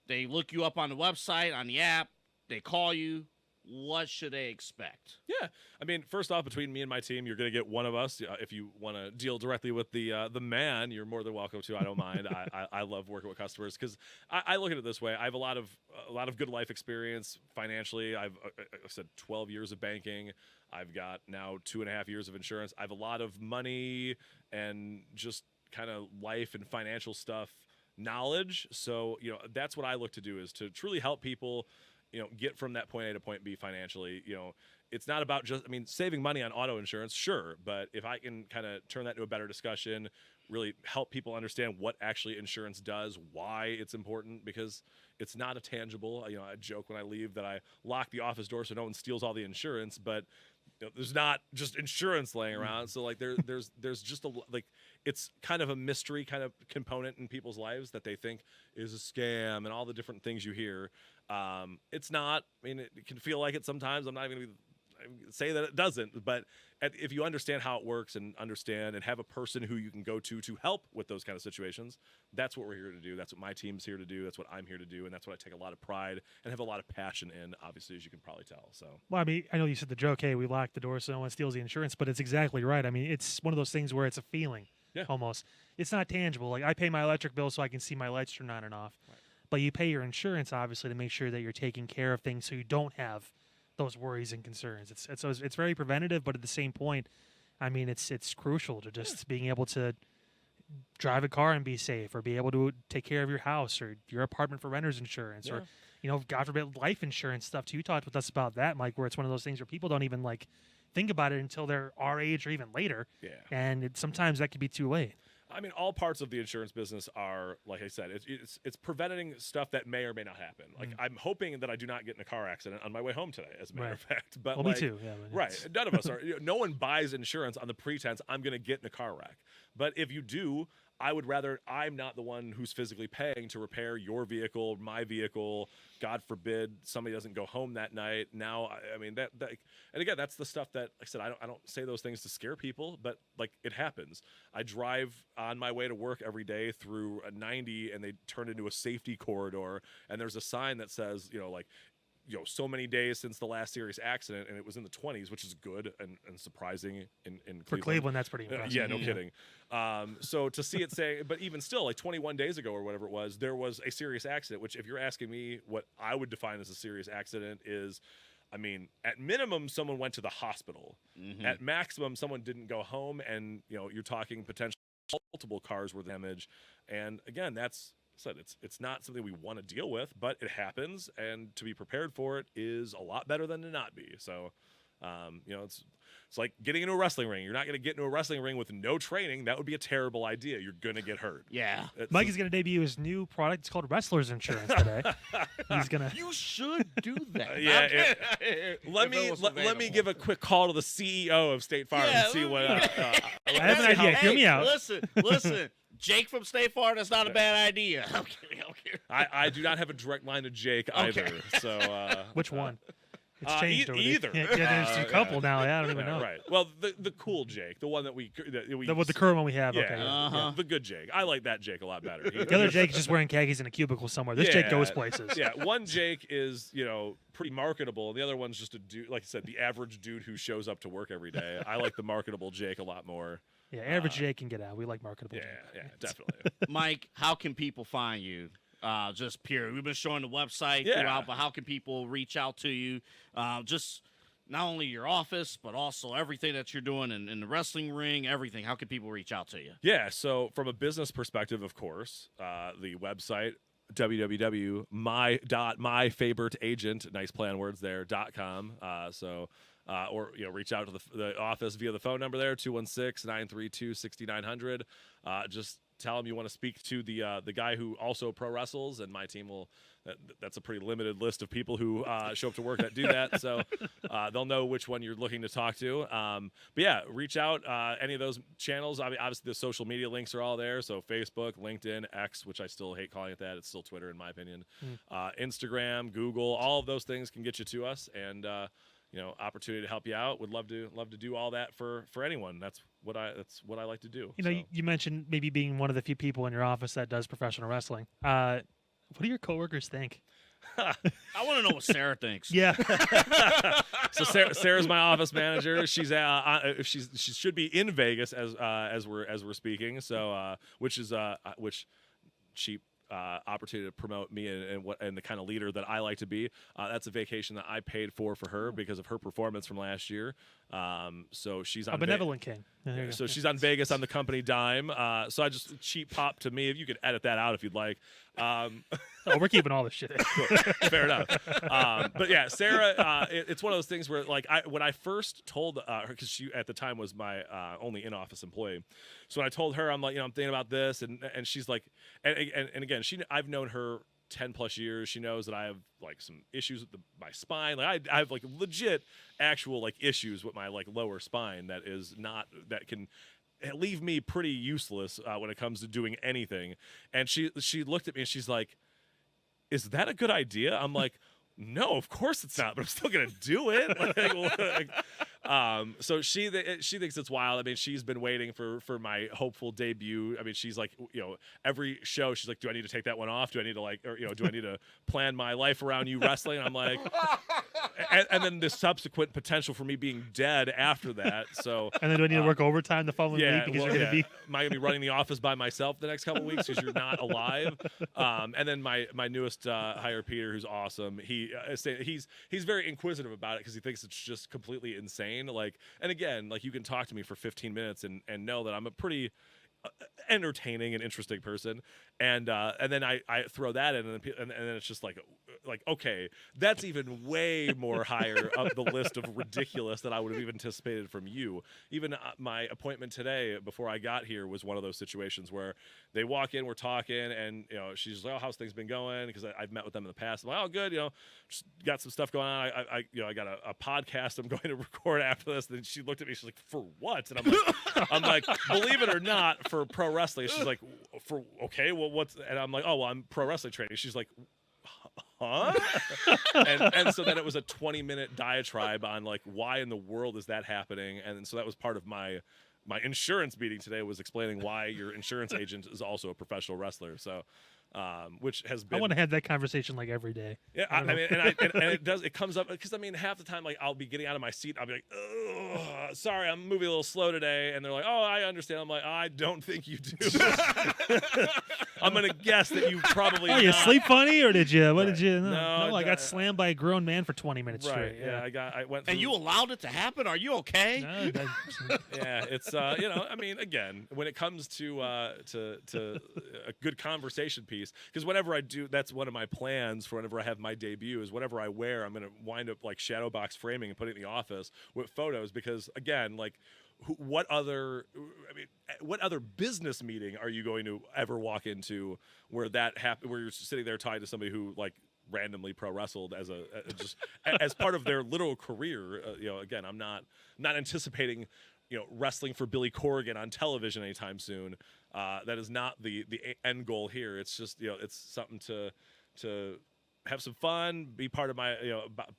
they look you up on the website, on the app, they call you, what should they expect? Yeah, I mean, first off, between me and my team, you're going to get one of us. If you want to deal directly with the man, you're more than welcome to. I don't mind. I love working with customers because I look at it this way. I have a lot of good life experience financially. I've I said 12 years of banking. I've got now 2.5 years of insurance. I have a lot of money and just kind of life and financial stuff knowledge. So that's what I look to do, is to truly help people get from that point A to point B financially. It's not about just, saving money on auto insurance, sure, but if I can kind of turn that into a better discussion, really help people understand what actually insurance does, why it's important, because it's not a tangible. I joke when I leave that I lock the office door so no one steals all the insurance, but there's not just insurance laying around. So there's just it's kind of a mystery kind of component in people's lives that they think is a scam and all the different things you hear. It's not. It can feel like it sometimes. I'm not even going to say that it doesn't, but if you understand how it works and understand and have a person who you can go to help with those kind of situations, that's what we're here to do. That's what my team's here to do. That's what I'm here to do, and that's what I take a lot of pride and have a lot of passion in, obviously, as you can probably tell. So, well, I know you said the joke, hey, we lock the door so no one steals the insurance, but it's exactly right. It's one of those things where it's a feeling, almost. It's not tangible. I pay my electric bill so I can see my lights turn on and off, right. But you pay your insurance, obviously, to make sure that you're taking care of things so you don't have those worries and concerns. It's very preventative, but at the same point, it's crucial to just being able to drive a car and be safe, or be able to take care of your house or your apartment for renter's insurance, or God forbid, life insurance stuff too. You talked with us about that, Mike, where it's one of those things where people don't even think about it until they're our age or even later. Yeah. And sometimes that could be too late. All parts of the insurance business are, like I said, it's preventing stuff that may or may not happen. I'm hoping that I do not get in a car accident on my way home today, as a matter of fact. But me too. Yeah, right. None of us are. No one buys insurance on the pretense I'm going to get in a car wreck. But if you do, I would rather I'm not the one who's physically paying to repair your vehicle, my vehicle. God forbid somebody doesn't go home that night. Now, that and again, that's the stuff that, like I said, I don't say those things to scare people, but it happens. I drive on my way to work every day through a 90, and they turn into a safety corridor, and there's a sign that says, so many days since the last serious accident, and it was in the 20s, which is good and surprising in Cleveland. For Cleveland, that's pretty impressive. Yeah, no kidding. So to see it say, but even still, 21 days ago or whatever it was, there was a serious accident, which if you're asking me what I would define as a serious accident is, at minimum, someone went to the hospital. Mm-hmm. At maximum, someone didn't go home, and, you're talking potentially multiple cars were damaged. And again, that's said, it's not something we want to deal with, but it happens, and to be prepared for it is a lot better than to not be. So, It's like getting into a wrestling ring. You're not going to get into a wrestling ring with no training. That would be a terrible idea. You're going to get hurt. Yeah. Mike is going to debut his new product. It's called Wrestler's Insurance today. He's going to. You should do that. Let me give a quick call to the CEO of State Farm and see what. I have an idea. Hear me out. Listen. Jake from State Farm, that's not a bad idea. I'm kidding. I do not have a direct line to Jake either. So which one? It's changed over either. There's a couple now. Yeah, I don't even know. Right. Well, the cool Jake, the one that we the current one we have. Yeah, okay. yeah, the good Jake. I like that Jake a lot better. The other Jake is just wearing khakis in a cubicle somewhere. This Jake goes places. Yeah, one Jake is pretty marketable. The other one's just a dude, like I said, the average dude who shows up to work every day. I like the marketable Jake a lot more. Yeah, average Jake can get out. We like marketable. Yeah, definitely. Mike, how can people find you? Just period. We've been showing the website throughout, but how can people reach out to you? Just not only your office, but also everything that you're doing in the wrestling ring, everything. How can people reach out to you? Yeah, so from a business perspective, of course, the website, www.my.myfavoriteagent, nice play on words there, .com. Or reach out to the office via the phone number there, 216-932-6900. Just tell them you want to speak to the guy who also pro wrestles, and my team will. That's a pretty limited list of people who show up to work that do that, so they'll know which one you're looking to talk to. But yeah, reach out any of those channels. I mean, obviously the social media links are all there, so Facebook, LinkedIn, X, which I still hate calling it that. It's still Twitter in my opinion. Instagram, Google, all of those things can get you to us, and opportunity to help you out. Would love to do all that for anyone. That's what I like to do. You mentioned maybe being one of the few people in your office that does professional wrestling. What do your coworkers think? I want to know what Sarah thinks. Yeah. So Sarah's my office manager. She should be in Vegas as we're speaking. So which she opportunity to promote me and the kind of leader that I like to be. That's a vacation that I paid for her because of her performance from last year. So she's on a benevolent king. So she's on Vegas on the company dime. So I just cheap pop to me. If you could edit that out if you'd like. We're keeping all this shit. Fair enough. But yeah, Sarah, it's one of those things where when I first told her, because she at the time was my only in-office employee. So when I told her, I'm like, I'm thinking about this, and she's like, and again, I've known her 10 plus years. She knows that I have some issues with my spine. I have legit actual issues with my lower spine that can leave me pretty useless when it comes to doing anything. And she looked at me and she's like, "Is that a good idea?" I'm like, "No, of course it's not, but I'm still gonna do it." So she thinks it's wild. I mean, she's been waiting for my hopeful debut. I mean, she's like, every show she's like, "Do I need to take that one off? Do I need to do I need to plan my life around you wrestling?" And I'm like, and then the subsequent potential for me being dead after that. So and then do I need to work overtime the following week because you're gonna be? Am I gonna be running the office by myself the next couple of weeks because you're not alive? And then my newest hire, Peter, who's awesome. He's very inquisitive about it because he thinks it's just completely insane. And again, you can talk to me for 15 minutes and know that I'm a pretty entertaining and interesting person, and then I throw that in, and then it's just like okay, that's even way more higher up the list of ridiculous that I would have even anticipated from you. Even my appointment today before I got here was one of those situations where they walk in, we're talking, and she's like, "Oh, how's things been going?" Because I've met with them in the past. I'm like, "Oh, good, just got some stuff going on. I got a podcast I'm going to record after this." And then she looked at me, she's like, "For what?" And I'm like, "Believe it or not, for pro wrestling." She's like, "For okay, well, what's?" And I'm like, "Oh, well, I'm pro wrestling training." She's like, "Huh?" and so then it was a 20-minute diatribe on why in the world is that happening, and so that was part of my insurance meeting today, was explaining why your insurance agent is also a professional wrestler. So which has been. I want to have that conversation every day. Yeah, I mean, and it comes up because half the time I'll be getting out of my seat, I'll be like, "Oh, sorry, I'm moving a little slow today," and they're like, "Oh, I understand." I'm like, "I don't think you do." I'm gonna guess that you probably. Oh, you not. sleep funny, or did you? What Right. did you? No, I got slammed by a grown man for 20 minutes Right. straight. Yeah. I went. Through, And you allowed it to happen? Are you okay? No, Yeah, it's I mean, again, when it comes to a good conversation piece, because whenever I do, that's one of my plans for whenever I have my debut is whatever I wear, I'm gonna wind up like shadow box framing and put it in the office with photos, because again, like. What other business meeting are you going to ever walk into where that happen? Where you're sitting there tied to somebody who like randomly pro wrestled as just as part of their literal career? Again, I'm not anticipating wrestling for Billy Corrigan on television anytime soon. That is not the end goal here. It's just it's something to have some fun, be part of my,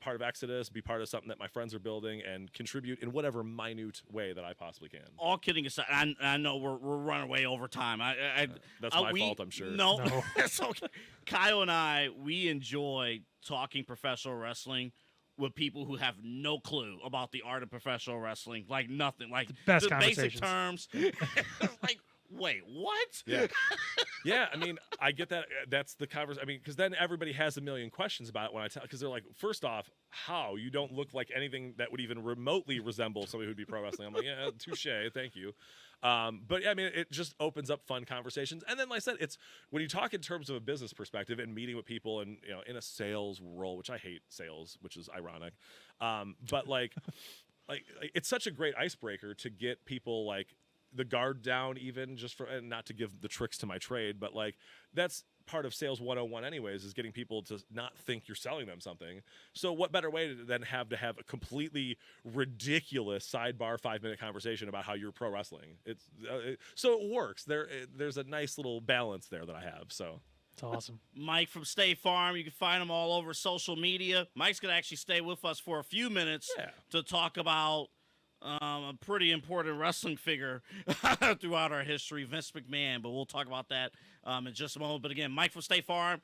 part of Exodus, be part of something that my friends are building, and contribute in whatever minute way that I possibly can. All kidding aside, I know we're running way over time. That's my fault, I'm sure. No. It's okay. Kyle and I, we enjoy talking professional wrestling with people who have no clue about the art of professional wrestling, like nothing, like best the basic conversations. terms. Like, wait, what? Yeah. Yeah, I mean, I get that. That's the conversation. I mean, because then everybody has a million questions about it when I tell, because they're like, first off, how? You don't look like anything that would even remotely resemble somebody who'd be pro wrestling. I'm like, yeah, touche, thank you. But yeah, I mean, it just opens up fun conversations. And then, like I said, it's when you talk in terms of a business perspective and meeting with people and, in a sales role, which I hate sales, which is ironic. But like it's such a great icebreaker to get people like, the guard down, even just for, and not to give the tricks to my trade, but like that's part of sales 101 anyways, is getting people to not think you're selling them something. So what better way than have a completely ridiculous sidebar 5-minute conversation about how you're pro wrestling? It's so it works. There's a nice little balance there that I have. So it's awesome. Mike from State Farm, you can find him all over social media. Mike's gonna actually stay with us for a few minutes to talk about a pretty important wrestling figure throughout our history, Vince McMahon, but we'll talk about that in just a moment. But again, Mike from State Farm,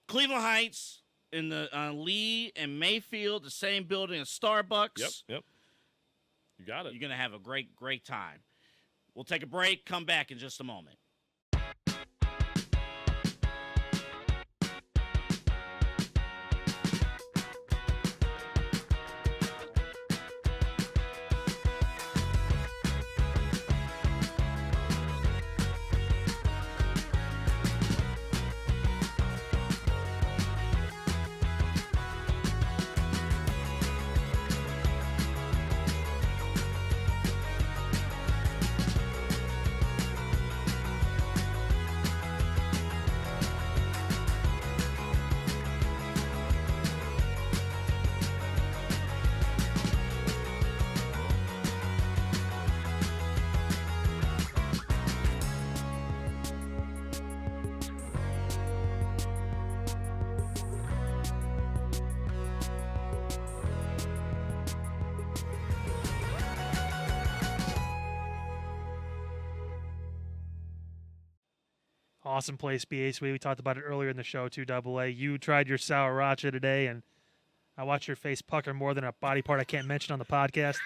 Cleveland Heights, in the Lee and Mayfield, the same building as Starbucks. Yep. You got it. You're going to have a great time. We'll take a break, come back in just a moment. Awesome place, BA Sweet. We talked about it earlier in the show, too, Double A. You tried your sriracha today, and I watched your face pucker more than a body part I can't mention on the podcast.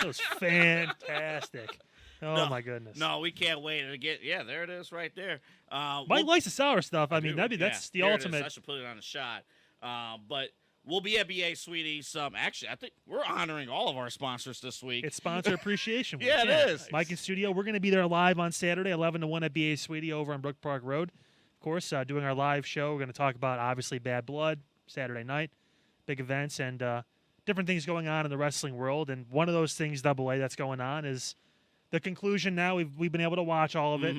It was fantastic. Oh, my goodness. No, we can't wait to get. Yeah, there it is right there. Mike likes the sour stuff. I mean, that's the ultimate. I should put it on a shot. But we'll be at BA Sweeties. Actually, I think we're honoring all of our sponsors this week. It's sponsor appreciation week. Yeah, it is. Mike in studio. We're going to be there live on Saturday, 11 to 1 at BA Sweetie over on Brook Park Road. Of course, doing our live show. We're going to talk about, obviously, Bad Blood, Saturday night, big events, and different things going on in the wrestling world. And one of those things, Double A, that's going on is the conclusion now. We've been able to watch all of it,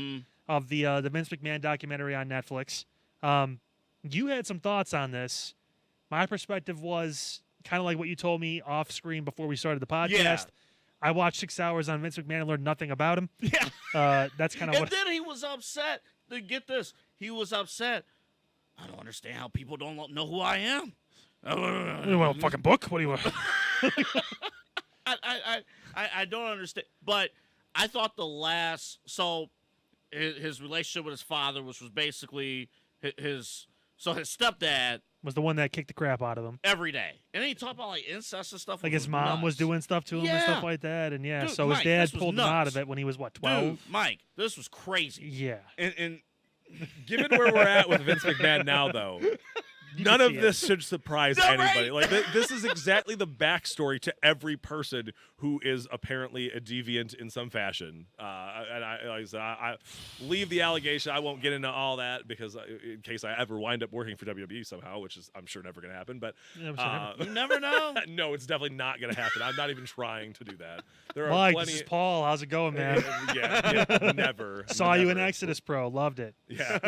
of the Vince McMahon documentary on Netflix. You had some thoughts on this. My perspective was kind of like what you told me off screen before we started the podcast. Yeah. I watched 6 hours on Vince McMahon and learned nothing about him. Yeah. That's kind of and what. then he was upset. Get this. He was upset. I don't understand how people don't know who I am. You want a fucking book? What do you want? I don't understand. But I thought so his relationship with his father, which was basically his stepdad, was the one that kicked the crap out of him every day. And then he talked about like incest and stuff. like his mom was doing stuff to him and stuff like that, and Dude, so Mike, his dad this was pulled him out nuts. of it when he was what, 12? Dude, Mike, this was crazy. Yeah. And Given where we're at with Vince McMahon now, though, none of this should surprise anybody. Like this is exactly the backstory to every person who is apparently a deviant in some fashion. And like I said, I leave the allegation. I won't get into all that because in case I ever wind up working for WWE somehow, which is I'm sure never going to happen. But you never know. No, it's definitely not going to happen. I'm not even trying to do that. There are Mike, plenty. this is Paul. How's it going, man? yeah, never. Saw you in never. Exodus Pro. Loved it. Yeah,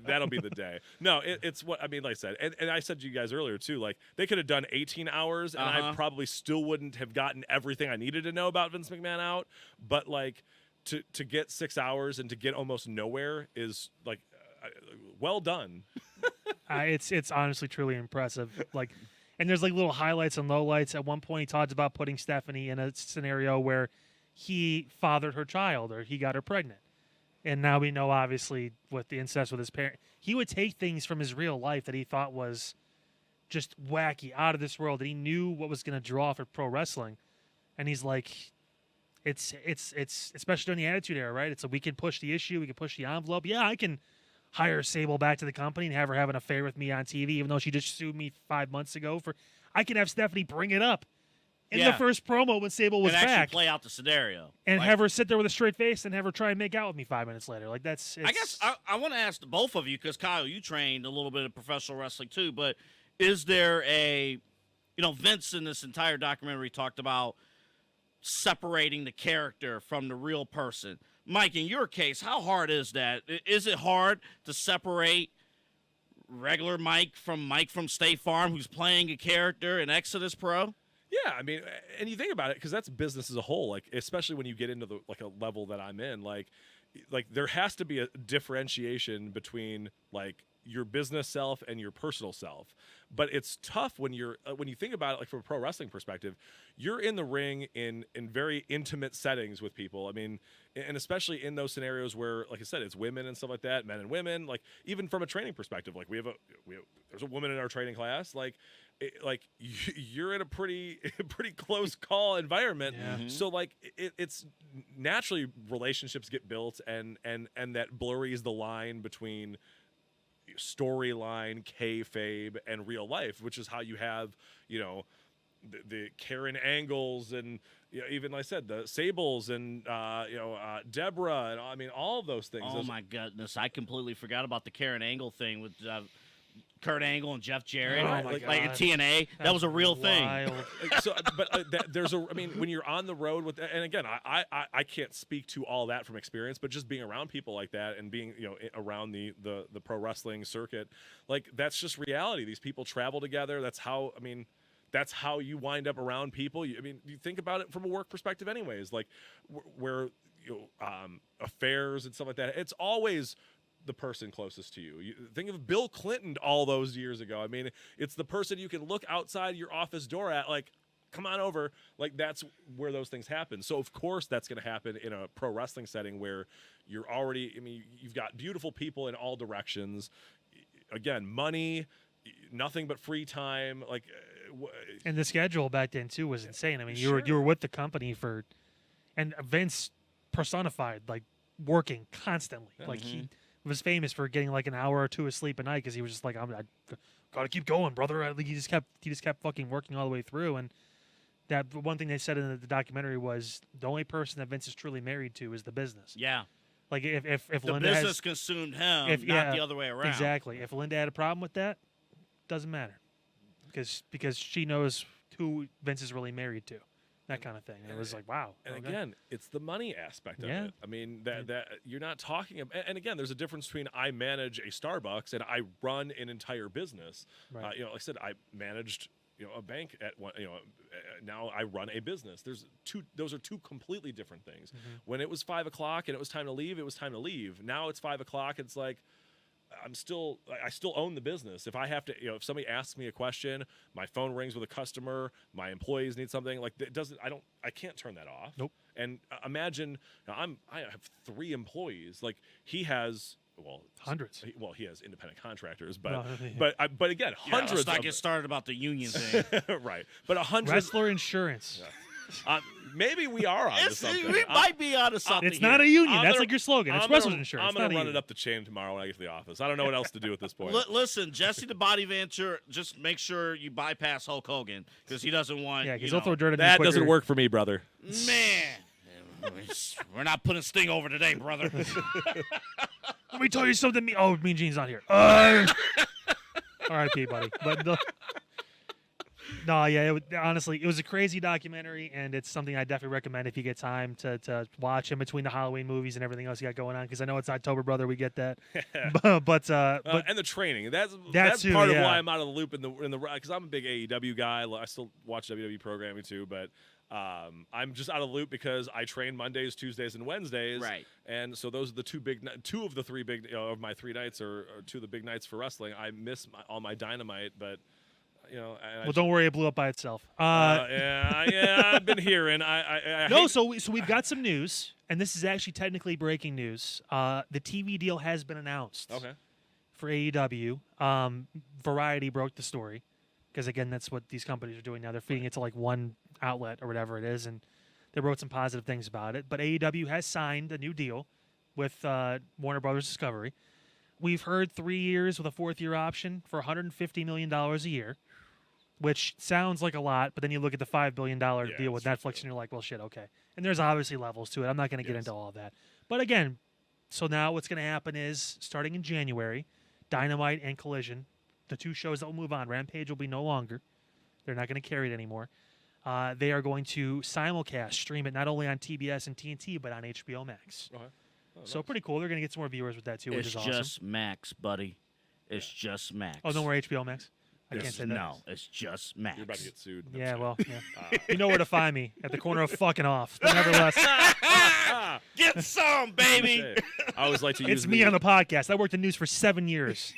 that'll be the day. No, it's what I mean. Like I said, and I said to you guys earlier too. Like they could have done 18 hours, and I probably still wouldn't have gotten everything I needed to know about Vince McMahon out. But like to get 6 hours and to get almost nowhere is like well done. It's honestly truly impressive. Like, and there's like little highlights and lowlights. At one point, he talks about putting Stephanie in a scenario where he fathered her child or he got her pregnant. And now we know, obviously, with the incest with his parent, he would take things from his real life that he thought was just wacky, out of this world, that he knew what was going to draw for pro wrestling. And he's like, it's especially during the Attitude Era, right? It's we can push the issue, we can push the envelope. Yeah, I can hire Sable back to the company and have her have an affair with me on TV, even though she just sued me 5 months ago. I can have Stephanie bring it up in the first promo when Sable was and back. Actually play out the scenario. And have her sit there with a straight face and have her try and make out with me 5 minutes later. Like I guess I want to ask both of you, because Kyle, you trained a little bit of professional wrestling too, but is there Vince in this entire documentary talked about separating the character from the real person. Mike, in your case, how hard is that? Is it hard to separate regular Mike from State Farm, who's playing a character in Exodus Pro? Yeah, I mean, and you think about it, because that's business as a whole. Like, especially when you get into a level that I'm in, like there has to be a differentiation between like your business self and your personal self. But it's tough when you think about it, like from a pro wrestling perspective, you're in the ring in very intimate settings with people. I mean, and especially in those scenarios where, like I said, it's women and stuff like that, men and women. Like even from a training perspective, like there's a woman in our training class. You're in a pretty close call environment. Yeah. Mm-hmm. So like it's naturally relationships get built, and that blurs the line between storyline, kayfabe, and real life, which is how you have, the Karen Angles and even like I said, the Sables and Deborah, and I mean all of those things. Oh my goodness, I completely forgot about the Karen Angle thing with Kurt Angle and Jeff Jarrett, Oh my like God. in TNA. That was a real thing. So, but when you're on the road with, and again, I can't speak to all that from experience, but just being around people like that and being around the pro wrestling circuit, like that's just reality. These people travel together. That's how you wind up around people. You think about it from a work perspective, anyways. Like where affairs and stuff like that. It's always the person closest to you. Think of Bill Clinton all those years ago. I mean, it's the person you can look outside your office door at, like, come on over. Like, that's where those things happen. So, of course, that's going to happen in a pro wrestling setting where you're already, you've got beautiful people in all directions. Again, money, nothing but free time. Like, and the schedule back then, too, was insane. I mean, you Sure. were with the company and Vince personified, like, working constantly. Yeah. Like, he was famous for getting like an hour or two of sleep a night because he was just like, I gotta keep going, brother. He just kept fucking working all the way through. And that one thing they said in the documentary was the only person that Vince is truly married to is the business. Yeah. Like if The Linda business consumed him, not the other way around. Exactly. If Linda had a problem with that, doesn't matter, because she knows who Vince is really married to. That kind of thing. And it was like, wow. And okay. again, it's the money aspect of Yeah. it. I mean, that you're not talking about, and again, there's a difference between I manage a Starbucks and I run an entire business. Right. Like I said, I managed a bank at one. Now I run a business. Those are two completely different things. Mm-hmm. When it was 5 o'clock and it was time to leave, it was time to leave. Now it's 5 o'clock. It's like, I still own the business. If I have to, if somebody asks me a question, my phone rings with a customer, my employees need something, like I can't turn that off. Nope. And imagine, I have 3 employees. Like he has, Hundreds. He has independent contractors, but No, but again, hundreds. Let's not of get started about the union thing. right, but 100 Wrestler insurance. Yeah. Maybe we are on something. We might be onto something. It's not a union. I'm That's gonna- like your slogan. It's I'm wrestler's gonna- insurance. I'm It's going not to a run it union. up the chain tomorrow when I get to the office. I don't know what else to do at this point. Listen, Jesse the Body Venture, just make sure you bypass Hulk Hogan because he doesn't want. Yeah, you because he'll know, throw dirt at me That quicker. doesn't work for me, brother. Man, we're not putting Sting over today, brother. Let me tell you something. Mean Gene's not here. R.I.P. buddy. But no, yeah. Honestly, it was a crazy documentary, and it's something I definitely recommend if you get time to watch in between the Halloween movies and everything else you got going on. Because I know it's October, brother. We get that. but And the training. That's too, part of yeah. why I'm out of the loop in the because I'm a big AEW guy. I still watch WWE programming too, but I'm just out of the loop because I train Mondays, Tuesdays, and Wednesdays. Right. And so those are the two of the three big of my 3 nights or two of the big nights for wrestling. I miss all my Dynamite, but. Well, don't worry, it blew up by itself. I've been hearing. So we've got some news, and this is actually technically breaking news. The TV deal has been announced. Okay. For AEW, Variety broke the story because again, that's what these companies are doing now. They're feeding it to like one outlet or whatever it is, and they wrote some positive things about it. But AEW has signed a new deal with Warner Brothers Discovery. We've heard 3 years with a 4th-year option for $150 million a year. Which sounds like a lot, but then you look at the $5 billion deal with Netflix, and you're like, well, shit, okay. And there's obviously levels to it. I'm not going to get into all of that. But again, so now what's going to happen is, starting in January, Dynamite and Collision, the 2 shows that will move on, Rampage will be no longer. They're not going to carry it anymore. They are going to simulcast, stream it not only on TBS and TNT, but on HBO Max. Okay. So pretty cool. They're going to get some more viewers with that, too, which It's is awesome. just Max, buddy. It's just Max. Oh, no more HBO Max? I can't say that. No, it's just Max. You're about to get sued. No, Yeah, I'm well, yeah. You know where to find me, at the corner of fucking off. But nevertheless, Get some, baby. kidding. I always like to use it's me on the podcast. I worked in news for 7 years.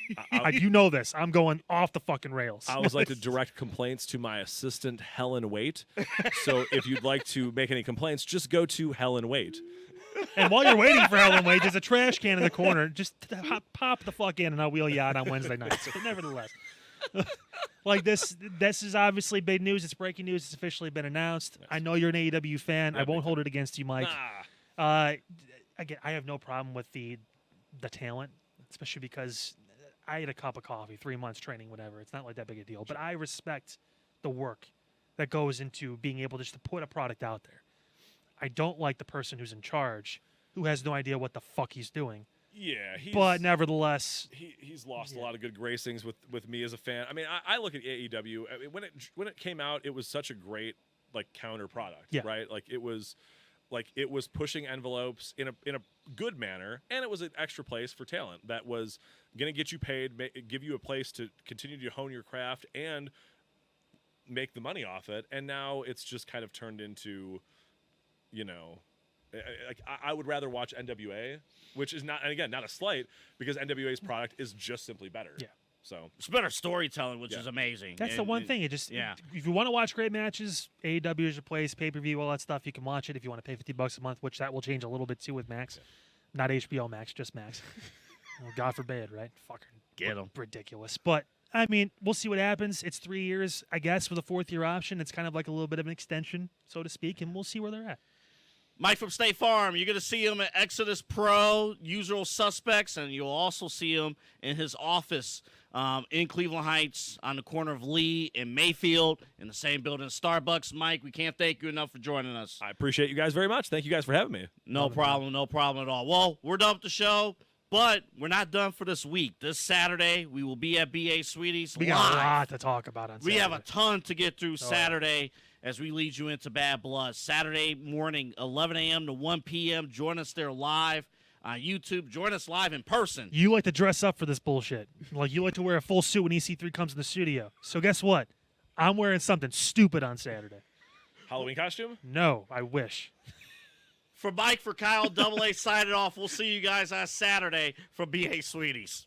You know this. I'm going off the fucking rails. I always like to direct complaints to my assistant, Helen Waite. So if you'd like to make any complaints, just go to Helen Waite. And while you're waiting for Helen Wade, there's a trash can in the corner. Just pop the fuck in, and I'll wheel you out on Wednesday nights. But nevertheless. Like this is obviously big news. It's breaking news. It's officially been announced. Yes. I know you're an AEW fan. Yeah, I won't hold it against you, Mike. Again, I have no problem with the talent, especially because I had a cup of coffee, 3 months training, whatever. It's not like that big a deal. But I respect the work that goes into being able just to put a product out there. I don't like the person who's in charge who has no idea what the fuck he's doing. Yeah, But nevertheless, he's lost a lot of good gracings with me as a fan. I mean, I look at AEW. I mean, when it came out, it was such a great like counter product, right? Like it was pushing envelopes in a good manner, and it was an extra place for talent that was going to get you paid, give you a place to continue to hone your craft and make the money off it. And now it's just kind of turned into, like I would rather watch NWA, which is not, and again, not a slight, because NWA's product is just simply better. Yeah. So It's better storytelling, which is amazing. that's the one thing. If you want to watch great matches, AEW is your place, pay-per-view, all that stuff. You can watch it if you want to pay $50 a month, which that will change a little bit too with Max. Not HBO Max, just Max. Well, God forbid, right? Fucking Get 'em. ridiculous. But I mean, we'll see what happens. It's 3 years, I guess, with a 4th-year option. It's kind of like a little bit of an extension, so to speak, and we'll see where they're at. Mike from State Farm, you're going to see him at Exodus Pro, Usual Suspects, and you'll also see him in his office in Cleveland Heights on the corner of Lee and Mayfield in the same building as Starbucks. Mike, we can't thank you enough for joining us. I appreciate you guys very much. Thank you guys for having me. No problem at all. Well, we're done with the show, but we're not done for this week. This Saturday, we will be at B.A. Sweeties We live. got a lot to talk about on Saturday. We have a ton to get through Saturday as we lead you into Bad Blood. Saturday morning, 11 a.m. to 1 p.m. Join us there live on YouTube. Join us live in person. You like to dress up for this bullshit. Like, you like to wear a full suit when EC3 comes in the studio. So guess what? I'm wearing something stupid on Saturday. Halloween costume? No, I wish. For Mike, for Kyle, Double A signing off. We'll see you guys on Saturday for BA Sweeties.